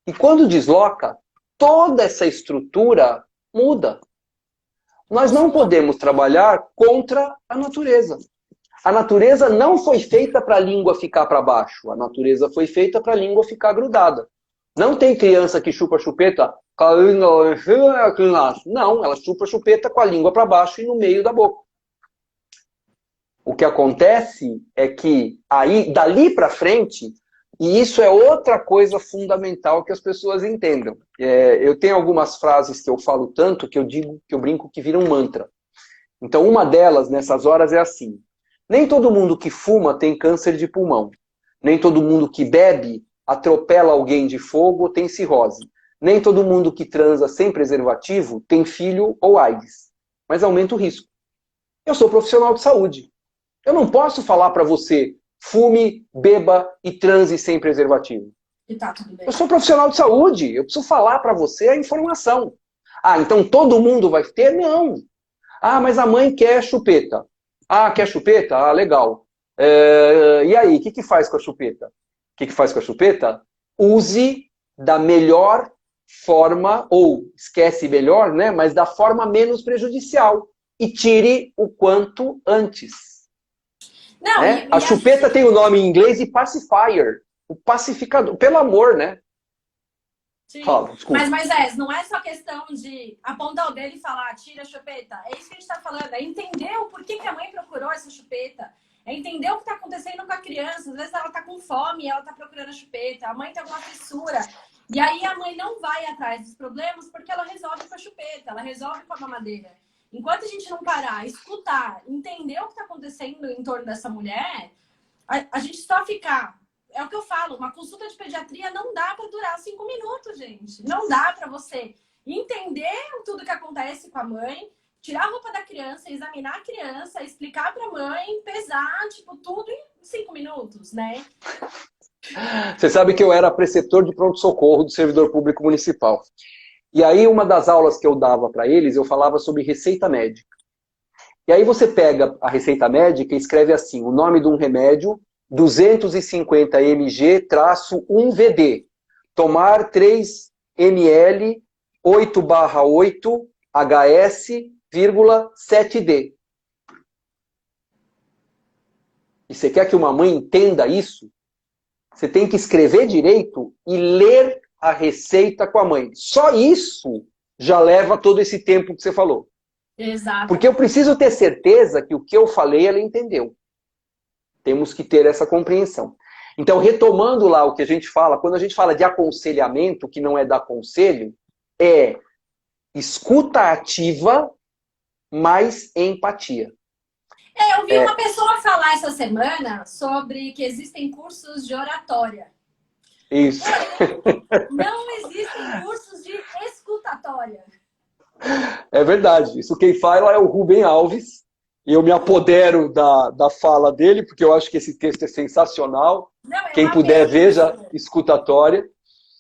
E quando desloca, toda essa estrutura muda. Nós não podemos trabalhar contra a natureza. A natureza não foi feita para a língua ficar para baixo. A natureza foi feita para a língua ficar grudada. Não tem criança que chupa chupeta com a língua... Não, ela chupa chupeta com a língua para baixo e no meio da boca. O que acontece é que aí, dali para frente, e isso é outra coisa fundamental que as pessoas entendam. Eu tenho algumas frases que eu falo tanto que eu digo, que eu brinco que vira um mantra. Então uma delas nessas horas é assim: nem todo mundo que fuma tem câncer de pulmão. Nem todo mundo que bebe atropela alguém de fogo ou tem cirrose. Nem todo mundo que transa sem preservativo tem filho ou AIDS. Mas aumenta o risco. Eu sou profissional de saúde. Eu não posso falar para você, fume, beba e transe sem preservativo. E tá tudo bem. Eu sou profissional de saúde, eu preciso falar para você a informação. Ah, então todo mundo vai ter? Não. Ah, mas a mãe quer chupeta. Ah, quer chupeta? Ah, legal. E aí, o que faz com a chupeta? O que faz com a chupeta? Use da melhor forma, ou esquece melhor, né? Mas da forma menos prejudicial. E tire o quanto antes. Não, Né? A chupeta tem o nome em inglês de pacifier. O pacificador. Pelo amor, né? Sim. Fala, desculpa. Mas Moisés, não é só questão de apontar o dedo e falar, tira a chupeta. É isso que a gente está falando. É entender o porquê que a mãe procurou essa chupeta. É entender o que está acontecendo com a criança. Às vezes ela está com fome e ela está procurando a chupeta. A mãe tem alguma fissura. E aí a mãe não vai atrás dos problemas porque ela resolve com a chupeta. Ela resolve com a mamadeira. Enquanto a gente não parar, escutar, entender o que está acontecendo em torno dessa mulher, a gente só ficar... É o que eu falo, uma consulta de pediatria não dá para durar 5 minutos, gente. Não dá para você entender tudo que acontece com a mãe, tirar a roupa da criança, examinar a criança, explicar para a mãe, pesar, tipo, tudo em 5 minutos, né? Você sabe que eu era preceptor de pronto-socorro do servidor público municipal. E aí, uma das aulas que eu dava para eles, eu falava sobre receita médica. E aí você pega a receita médica e escreve assim, o nome de um remédio, 250 mg-1VD. Tomar 3 ml, 8/8 HS,7D. E você quer que uma mãe entenda isso? Você tem que escrever direito e ler a receita com a mãe. Só isso já leva todo esse tempo que você falou. Exato. Porque eu preciso ter certeza que o que eu falei, ela entendeu. Temos que ter essa compreensão. Então, retomando lá o que a gente fala, quando a gente fala de aconselhamento, que não é dar conselho, é escuta ativa, mais empatia. Eu vi uma pessoa falar essa semana sobre que existem cursos de oratória. Isso. Não existem cursos de escutatória. É verdade. Isso quem fala é o Rubem Alves. E eu me apodero da fala dele, porque eu acho que esse texto é sensacional. Não, Quem puder, veja escutatória.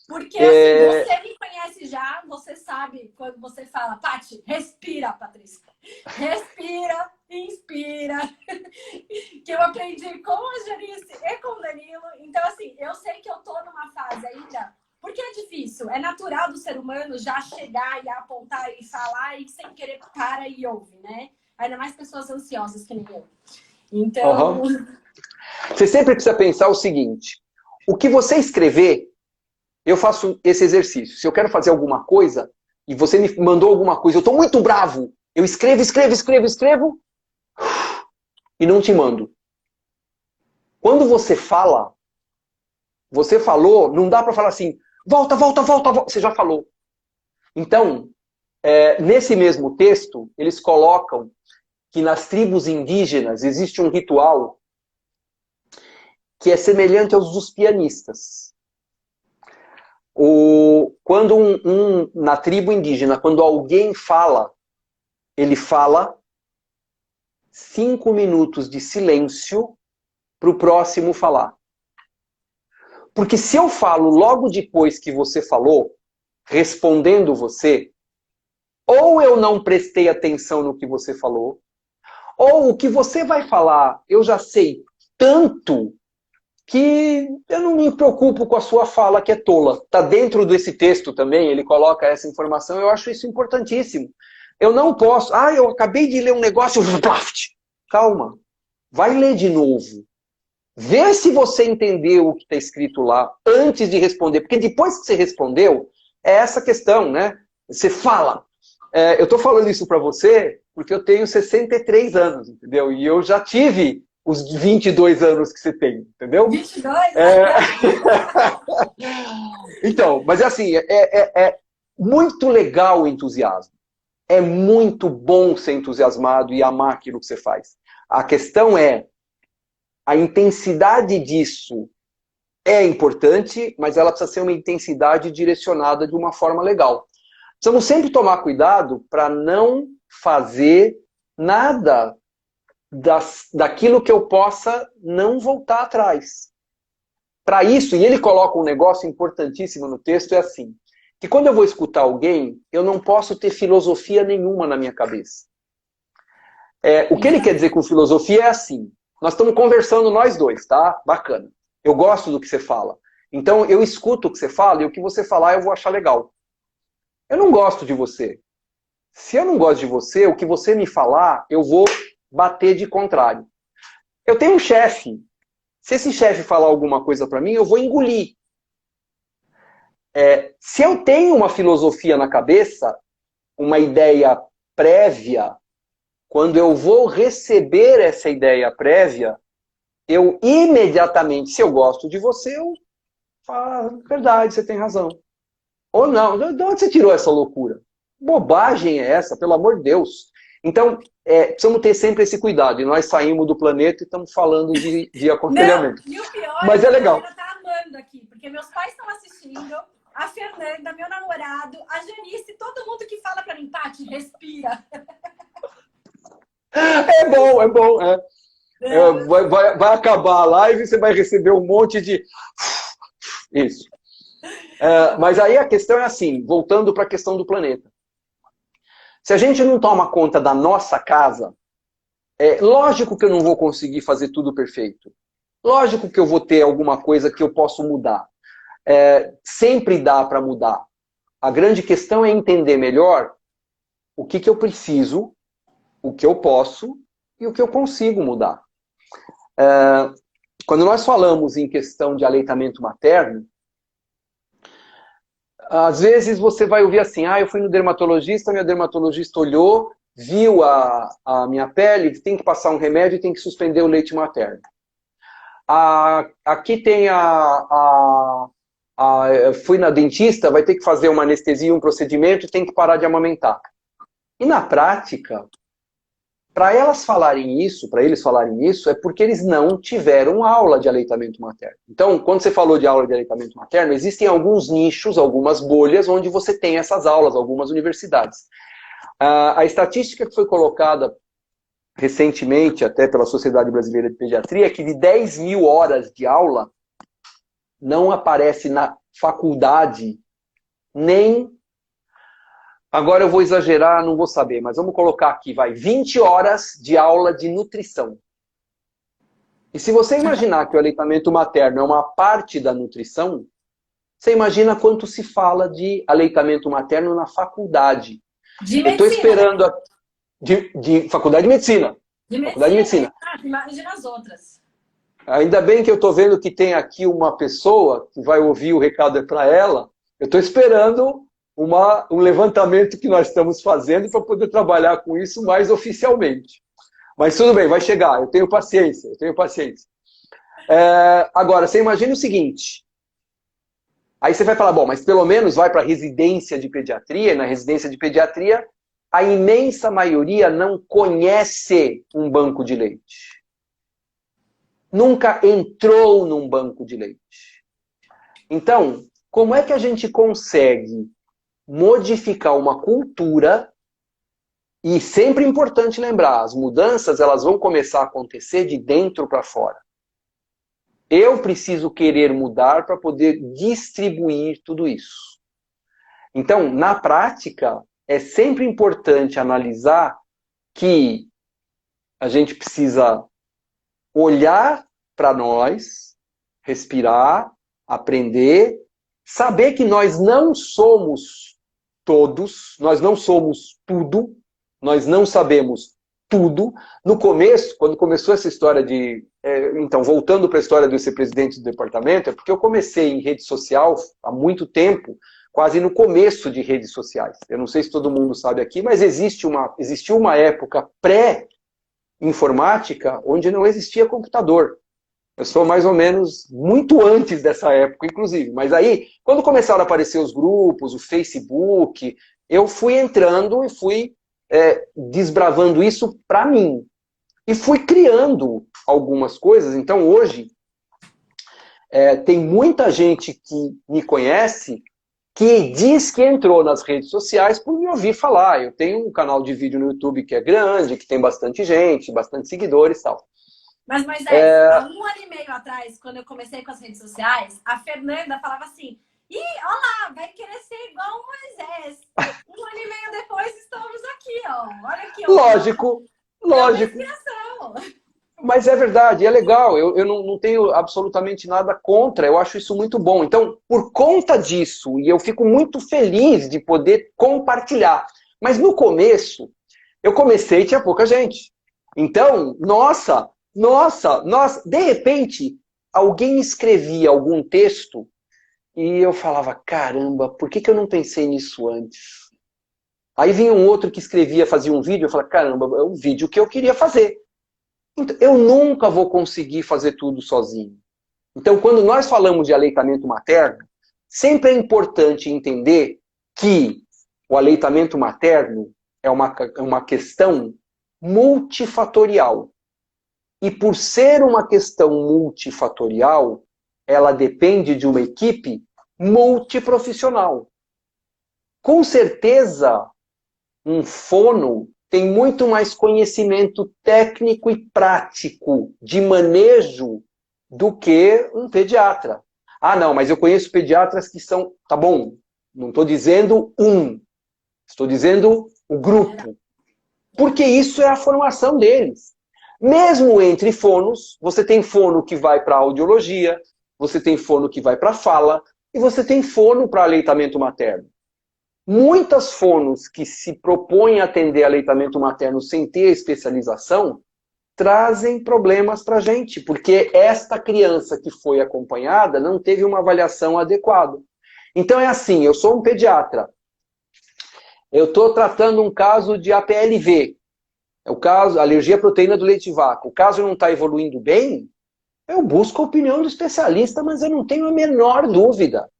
Porque assim, você me conhece já, você sabe quando você fala, Paty, respira, Patrícia. Respira, inspira. Que eu aprendi com a Janice e com o Danilo. Então, assim, eu sei que eu tô numa fase ainda, porque é difícil, é natural do ser humano já chegar e apontar e falar e sem querer para e ouve, né? Ainda mais pessoas ansiosas que nem eu. Então... Você sempre precisa pensar o seguinte, o que você escrever, eu faço esse exercício. Se eu quero fazer alguma coisa, e você me mandou alguma coisa, eu estou muito bravo, eu escrevo, e não te mando. Quando você fala, você falou, não dá para falar assim, volta, você já falou. Então, nesse mesmo texto, eles colocam que nas tribos indígenas existe um ritual que é semelhante aos dos pianistas. Quando na tribo indígena, quando alguém fala, ele fala 5 minutos de silêncio para o próximo falar. Porque se eu falo logo depois que você falou, respondendo você, ou eu não prestei atenção no que você falou, ou o que você vai falar, eu já sei tanto que eu não me preocupo com a sua fala que é tola. Está dentro desse texto também, ele coloca essa informação, eu acho isso importantíssimo. Eu não posso... eu acabei de ler um negócio... Calma, vai ler de novo. Vê se você entendeu o que está escrito lá antes de responder. Porque depois que você respondeu, é essa questão, né? Você fala. Eu estou falando isso para você porque eu tenho 63 anos, entendeu? E eu já tive os 22 anos que você tem, entendeu? 22? Então, mas assim, é muito legal o entusiasmo. É muito bom ser entusiasmado e amar aquilo que você faz. A questão é, a intensidade disso é importante, mas ela precisa ser uma intensidade direcionada de uma forma legal. Precisamos sempre tomar cuidado para não fazer nada daquilo que eu possa não voltar atrás. Para isso, e ele coloca um negócio importantíssimo no texto, é assim, que quando eu vou escutar alguém, eu não posso ter filosofia nenhuma na minha cabeça. O que ele quer dizer com filosofia é assim, nós estamos conversando nós dois, tá? Bacana. Eu gosto do que você fala. Então, eu escuto o que você fala e o que você falar eu vou achar legal. Eu não gosto de você. Se eu não gosto de você, o que você me falar, eu vou bater de contrário. Eu tenho um chefe. Se esse chefe falar alguma coisa para mim, eu vou engolir. Se eu tenho uma filosofia na cabeça, uma ideia prévia, quando eu vou receber essa ideia prévia, eu imediatamente, se eu gosto de você, eu falo, verdade, você tem razão. Ou não, de onde você tirou essa loucura? Bobagem é essa, pelo amor de Deus. Então, precisamos ter sempre esse cuidado. E nós saímos do planeta e estamos falando de aconselhamento. Não, e o pior mas é legal. A galera tá amando aqui, porque meus pais estão assistindo, a Fernanda, meu namorado, a Janice, todo mundo que fala pra mim, Tati, respira. É bom. Vai acabar a live e você vai receber um monte de... Isso. Mas aí a questão é assim, voltando para a questão do planeta. Se a gente não toma conta da nossa casa, lógico que eu não vou conseguir fazer tudo perfeito. Lógico que eu vou ter alguma coisa que eu posso mudar. Sempre dá para mudar. A grande questão é entender melhor o que eu preciso, o que eu posso e o que eu consigo mudar. Quando nós falamos em questão de aleitamento materno, às vezes você vai ouvir assim, eu fui no dermatologista, minha dermatologista olhou, viu a minha pele, tem que passar um remédio e tem que suspender o leite materno. Aqui tem fui na dentista, vai ter que fazer uma anestesia, um procedimento e tem que parar de amamentar. E na prática, para eles falarem isso, é porque eles não tiveram aula de aleitamento materno. Então, quando você falou de aula de aleitamento materno, existem alguns nichos, algumas bolhas, onde você tem essas aulas, algumas universidades. A estatística que foi colocada recentemente, até pela Sociedade Brasileira de Pediatria, é que de 10 mil horas de aula, não aparece na faculdade nem... Agora eu vou exagerar, não vou saber, mas vamos colocar aqui, 20 horas de aula de nutrição. E se você imaginar que o aleitamento materno é uma parte da nutrição, você imagina quanto se fala de aleitamento materno na faculdade. Eu estou esperando... De faculdade de medicina. Faculdade de medicina. Imagina as outras. Ainda bem que eu estou vendo que tem aqui uma pessoa que vai ouvir o recado para ela. Eu estou esperando... um levantamento que nós estamos fazendo para poder trabalhar com isso mais oficialmente. Mas tudo bem, vai chegar, eu tenho paciência. Agora, você imagina o seguinte, aí você vai falar, bom, mas pelo menos vai para a residência de pediatria, e na residência de pediatria, a imensa maioria não conhece um banco de leite. Nunca entrou num banco de leite. Então, como é que a gente consegue modificar uma cultura? E sempre importante lembrar, as mudanças elas vão começar a acontecer de dentro para fora. Eu preciso querer mudar para poder distribuir tudo isso. Então, na prática, é sempre importante analisar que a gente precisa olhar para nós, respirar, aprender, saber que nós não somos todos, nós não somos tudo, nós não sabemos tudo. No começo, quando começou essa história de... então, voltando para a história de ser presidente do departamento, é porque eu comecei em rede social há muito tempo, quase no começo de redes sociais. Eu não sei se todo mundo sabe aqui, mas existiu uma época pré-informática onde não existia computador. Eu sou mais ou menos muito antes dessa época, inclusive. Mas aí, quando começaram a aparecer os grupos, o Facebook, eu fui entrando e fui desbravando isso para mim. E fui criando algumas coisas. Então, hoje, tem muita gente que me conhece que diz que entrou nas redes sociais por me ouvir falar. Eu tenho um canal de vídeo no YouTube que é grande, que tem bastante gente, bastante seguidores e tal. Mas, Moisés, há 1 ano e meio atrás, quando eu comecei com as redes sociais, a Fernanda falava assim, ih, olha lá, vai querer ser igual o Moisés. 1 ano e meio depois, estamos aqui, ó. Olha aqui, ó. Lógico, lógico. Mas é verdade, é legal. Eu não tenho absolutamente nada contra. Eu acho isso muito bom. Então, por conta disso, e eu fico muito feliz de poder compartilhar. Mas no começo, eu comecei e tinha pouca gente. Então, nossa, de repente, alguém escrevia algum texto e eu falava, caramba, por que eu não pensei nisso antes? Aí vinha um outro que escrevia, fazia um vídeo, eu falava, caramba, é um vídeo que eu queria fazer. Então, eu nunca vou conseguir fazer tudo sozinho. Então, quando nós falamos de aleitamento materno, sempre é importante entender que o aleitamento materno é uma questão multifatorial. E por ser uma questão multifatorial, ela depende de uma equipe multiprofissional. Com certeza, um fono tem muito mais conhecimento técnico e prático de manejo do que um pediatra. Ah, não, mas eu conheço pediatras que são... Tá bom, não estou dizendo estou dizendo o grupo. Porque isso é a formação deles. Mesmo entre fonos, você tem fono que vai para audiologia, você tem fono que vai para fala, e você tem fono para aleitamento materno. Muitas fonos que se propõem a atender aleitamento materno sem ter especialização, trazem problemas para a gente, porque esta criança que foi acompanhada não teve uma avaliação adequada. Então é assim, eu sou um pediatra, eu estou tratando um caso de APLV, o caso, alergia à proteína do leite de vaca, o caso não está evoluindo bem, eu busco a opinião do especialista, mas eu não tenho a menor dúvida.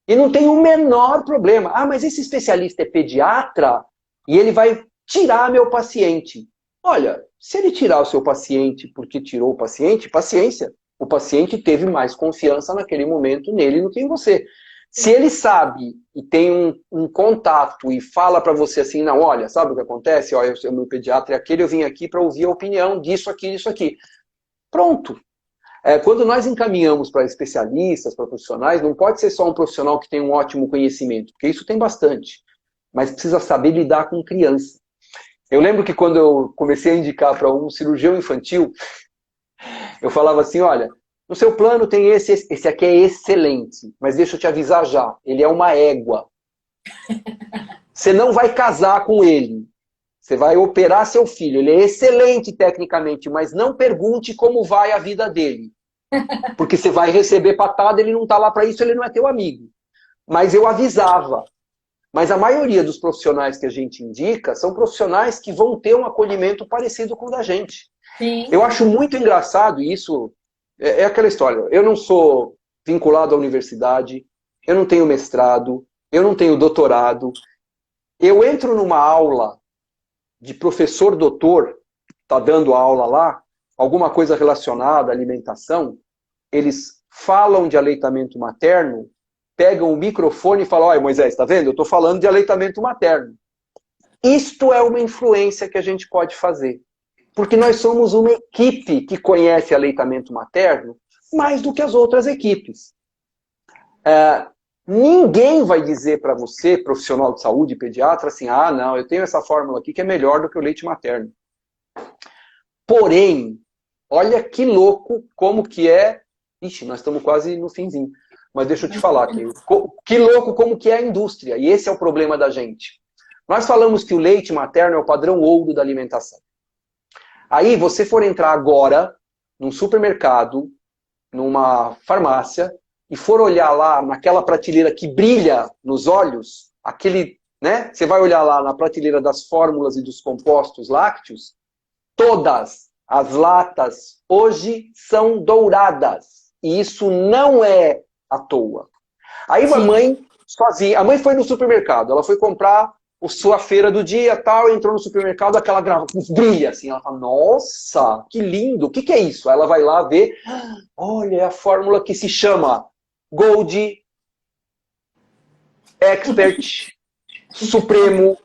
E não tem o menor problema. Ah, mas esse especialista é pediatra e ele vai tirar meu paciente. Olha, se ele tirar o seu paciente porque tirou o paciente, paciência. O paciente teve mais confiança naquele momento nele do que em você. Se ele sabe e tem um contato e fala para você assim, não, olha, sabe o que acontece? Olha, o meu pediatra é aquele, eu vim aqui para ouvir a opinião disso aqui, disso aqui. Pronto. Quando nós encaminhamos para especialistas, para profissionais, não pode ser só um profissional que tem um ótimo conhecimento, porque isso tem bastante, mas precisa saber lidar com criança. Eu lembro que quando eu comecei a indicar para um cirurgião infantil, eu falava assim, olha, no seu plano tem esse aqui é excelente, mas deixa eu te avisar já, ele é uma égua. Você não vai casar com ele, você vai operar seu filho, ele é excelente tecnicamente, mas não pergunte como vai a vida dele. Porque você vai receber patada, ele não está lá para isso, ele não é teu amigo. Mas eu avisava. Mas a maioria dos profissionais que a gente indica são profissionais que vão ter um acolhimento parecido com o da gente. Sim. Eu acho muito engraçado, e isso é aquela história. Eu não sou vinculado à universidade, eu não tenho mestrado, eu não tenho doutorado. Eu entro numa aula de professor doutor, está dando aula lá, alguma coisa relacionada à alimentação, eles falam de aleitamento materno, pegam o microfone e falam, olha Moisés, está vendo? Eu estou falando de aleitamento materno. Isto é uma influência que a gente pode fazer. Porque nós somos uma equipe que conhece aleitamento materno mais do que as outras equipes. Ninguém vai dizer para você, profissional de saúde, pediatra, assim, ah, não, eu tenho essa fórmula aqui que é melhor do que o leite materno. Porém, olha que louco como que é... Ixi, nós estamos quase no finzinho. Mas deixa eu te falar aqui. Que louco como que é a indústria. E esse é o problema da gente. Nós falamos que o leite materno é o padrão ouro da alimentação. Aí, você for entrar agora num supermercado, numa farmácia, e for olhar lá naquela prateleira que brilha nos olhos, aquele, né? Você vai olhar lá na prateleira das fórmulas e dos compostos lácteos, todas as latas hoje são douradas. E isso não é à toa. Aí a mãe, sozinha, a mãe foi no supermercado, ela foi comprar a sua feira do dia, tal, entrou no supermercado, aquela brilha assim, ela fala, nossa, que lindo, o que é isso? Aí ela vai lá ver, olha, é a fórmula que se chama Gold expert, supremo,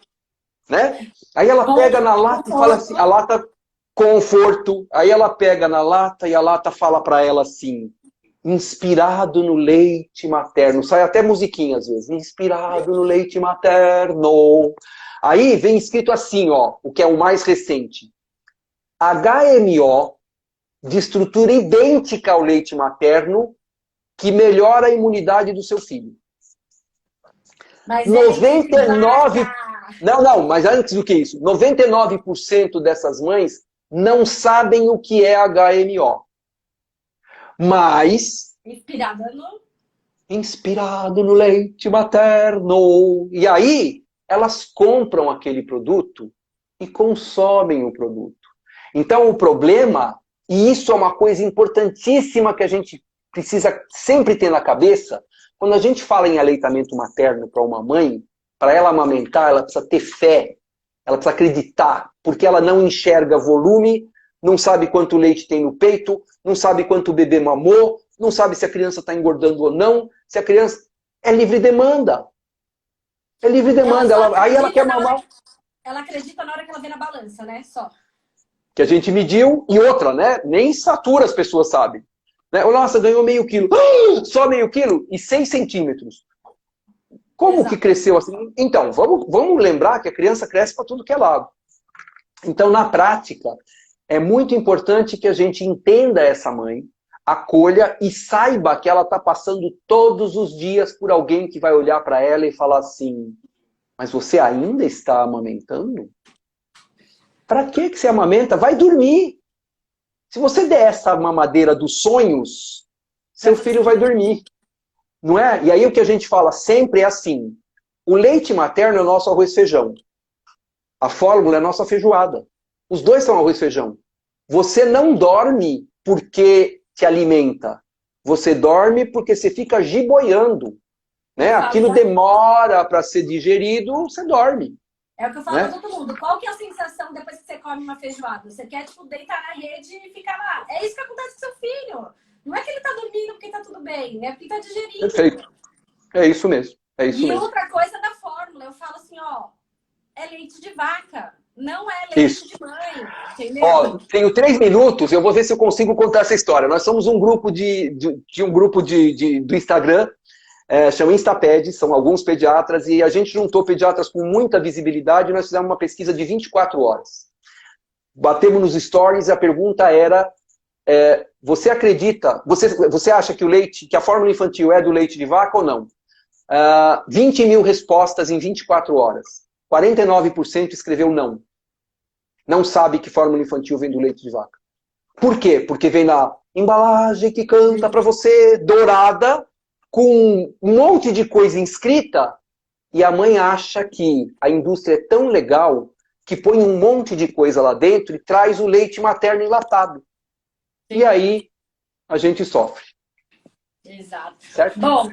né? Aí ela pega na lata e fala assim, a lata conforto, aí ela pega na lata e a lata fala para ela assim, inspirado no leite materno, sai até musiquinha às vezes, inspirado no leite materno. Aí vem escrito assim, ó, o que é o mais recente, HMO, de estrutura idêntica ao leite materno, que melhora a imunidade do seu filho. Mas 99... Não, mas antes do que isso, 99% dessas mães não sabem o que é HMO. Mas... Inspirado no leite materno. E aí, elas compram aquele produto e consomem o produto. Então, o problema, e isso é uma coisa importantíssima que a gente precisa sempre ter na cabeça, quando a gente fala em aleitamento materno para uma mãe, para ela amamentar, ela precisa ter fé, ela precisa acreditar, porque ela não enxerga volume, não sabe quanto leite tem no peito, não sabe quanto o bebê mamou, não sabe se a criança está engordando ou não, se a criança... É livre demanda. É livre demanda. Aí ela quer mamar. Ela acredita na hora que ela vê na balança, né? Só. Que a gente mediu. E outra, né? Nem estatura as pessoas sabem. Né? Nossa, ganhou meio quilo. Só meio quilo? E 6 centímetros. Como Exato. Que cresceu assim? Então, vamos lembrar que a criança cresce para tudo que é lado. Então, na prática, é muito importante que a gente entenda essa mãe, acolha e saiba que ela está passando todos os dias por alguém que vai olhar para ela e falar assim, mas você ainda está amamentando? Para que você amamenta? Vai dormir. Se você der essa mamadeira dos sonhos, seu filho vai dormir. Não é? E aí o que a gente fala sempre é assim, o leite materno é o nosso arroz e feijão. A fórmula é a nossa feijoada. Os dois são arroz e feijão. Você não dorme porque te alimenta. Você dorme porque você fica giboiando. Né? Aquilo demora para ser digerido, você dorme. É o que eu falo para todo mundo. Qual que é a sensação depois que você come uma feijoada? Você quer, tipo, deitar na rede e ficar lá. É isso que acontece com seu filho. Não é que ele tá dormindo porque tá tudo bem, é porque tá digerindo. Perfeito. É isso mesmo. É isso mesmo. Outra coisa da fórmula, eu falo assim, ó, é leite de vaca, não é leite de mãe, entendeu? Ó, tenho 3 minutos, eu vou ver se eu consigo contar essa história. Nós somos um grupo do Instagram, chama Instaped, são alguns pediatras, e a gente juntou pediatras com muita visibilidade e nós fizemos uma pesquisa de 24 horas. Batemos nos stories e a pergunta era, você acredita, você acha que o leite, que a fórmula infantil é do leite de vaca ou não? 20 mil respostas em 24 horas. 49% escreveu não. Não sabe que fórmula infantil vem do leite de vaca. Por quê? Porque vem na embalagem que canta pra você, dourada, com um monte de coisa inscrita, e a mãe acha que a indústria é tão legal que põe um monte de coisa lá dentro e traz o leite materno enlatado. E aí a gente sofre. Exato. Certo? Bom,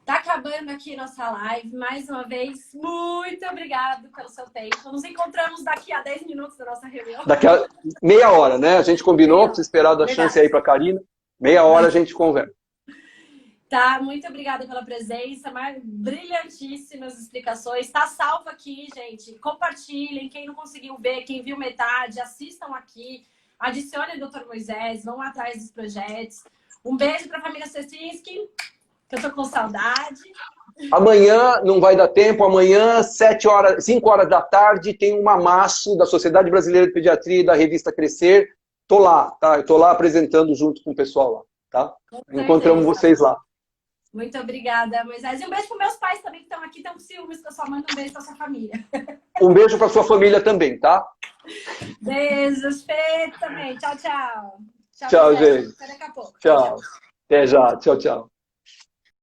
tá acabando aqui nossa live. Mais uma vez, muito obrigado pelo seu tempo. Nos encontramos daqui a 10 minutos da nossa reunião. Daqui a meia hora, né? A gente combinou, precisa esperar da chance aí pra Karina. Meia hora a gente conversa. Tá, muito obrigada pela presença, brilhantíssimas explicações. Tá salvo aqui, gente. Compartilhem, quem não conseguiu ver, quem viu metade, assistam aqui. Adicione o Dr. Moisés, vão atrás dos projetos. Um beijo para a família Cecinski, que eu tô com saudade. Amanhã não vai dar tempo, amanhã 5 horas da tarde tem um mamaço da Sociedade Brasileira de Pediatria e da revista Crescer. Tô lá, tá? Eu tô lá apresentando junto com o pessoal lá, tá? Encontramos vocês lá. Muito obrigada, Moisés. E um beijo para meus pais também, que estão aqui, estão com ciúmes, que eu só mando um beijo para sua família. Um beijo para sua família também, tá? Beijos, Fê também. Tchau, tchau. Tchau, gente. Até daqui a pouco. Tchau. Até já. Tchau, tchau.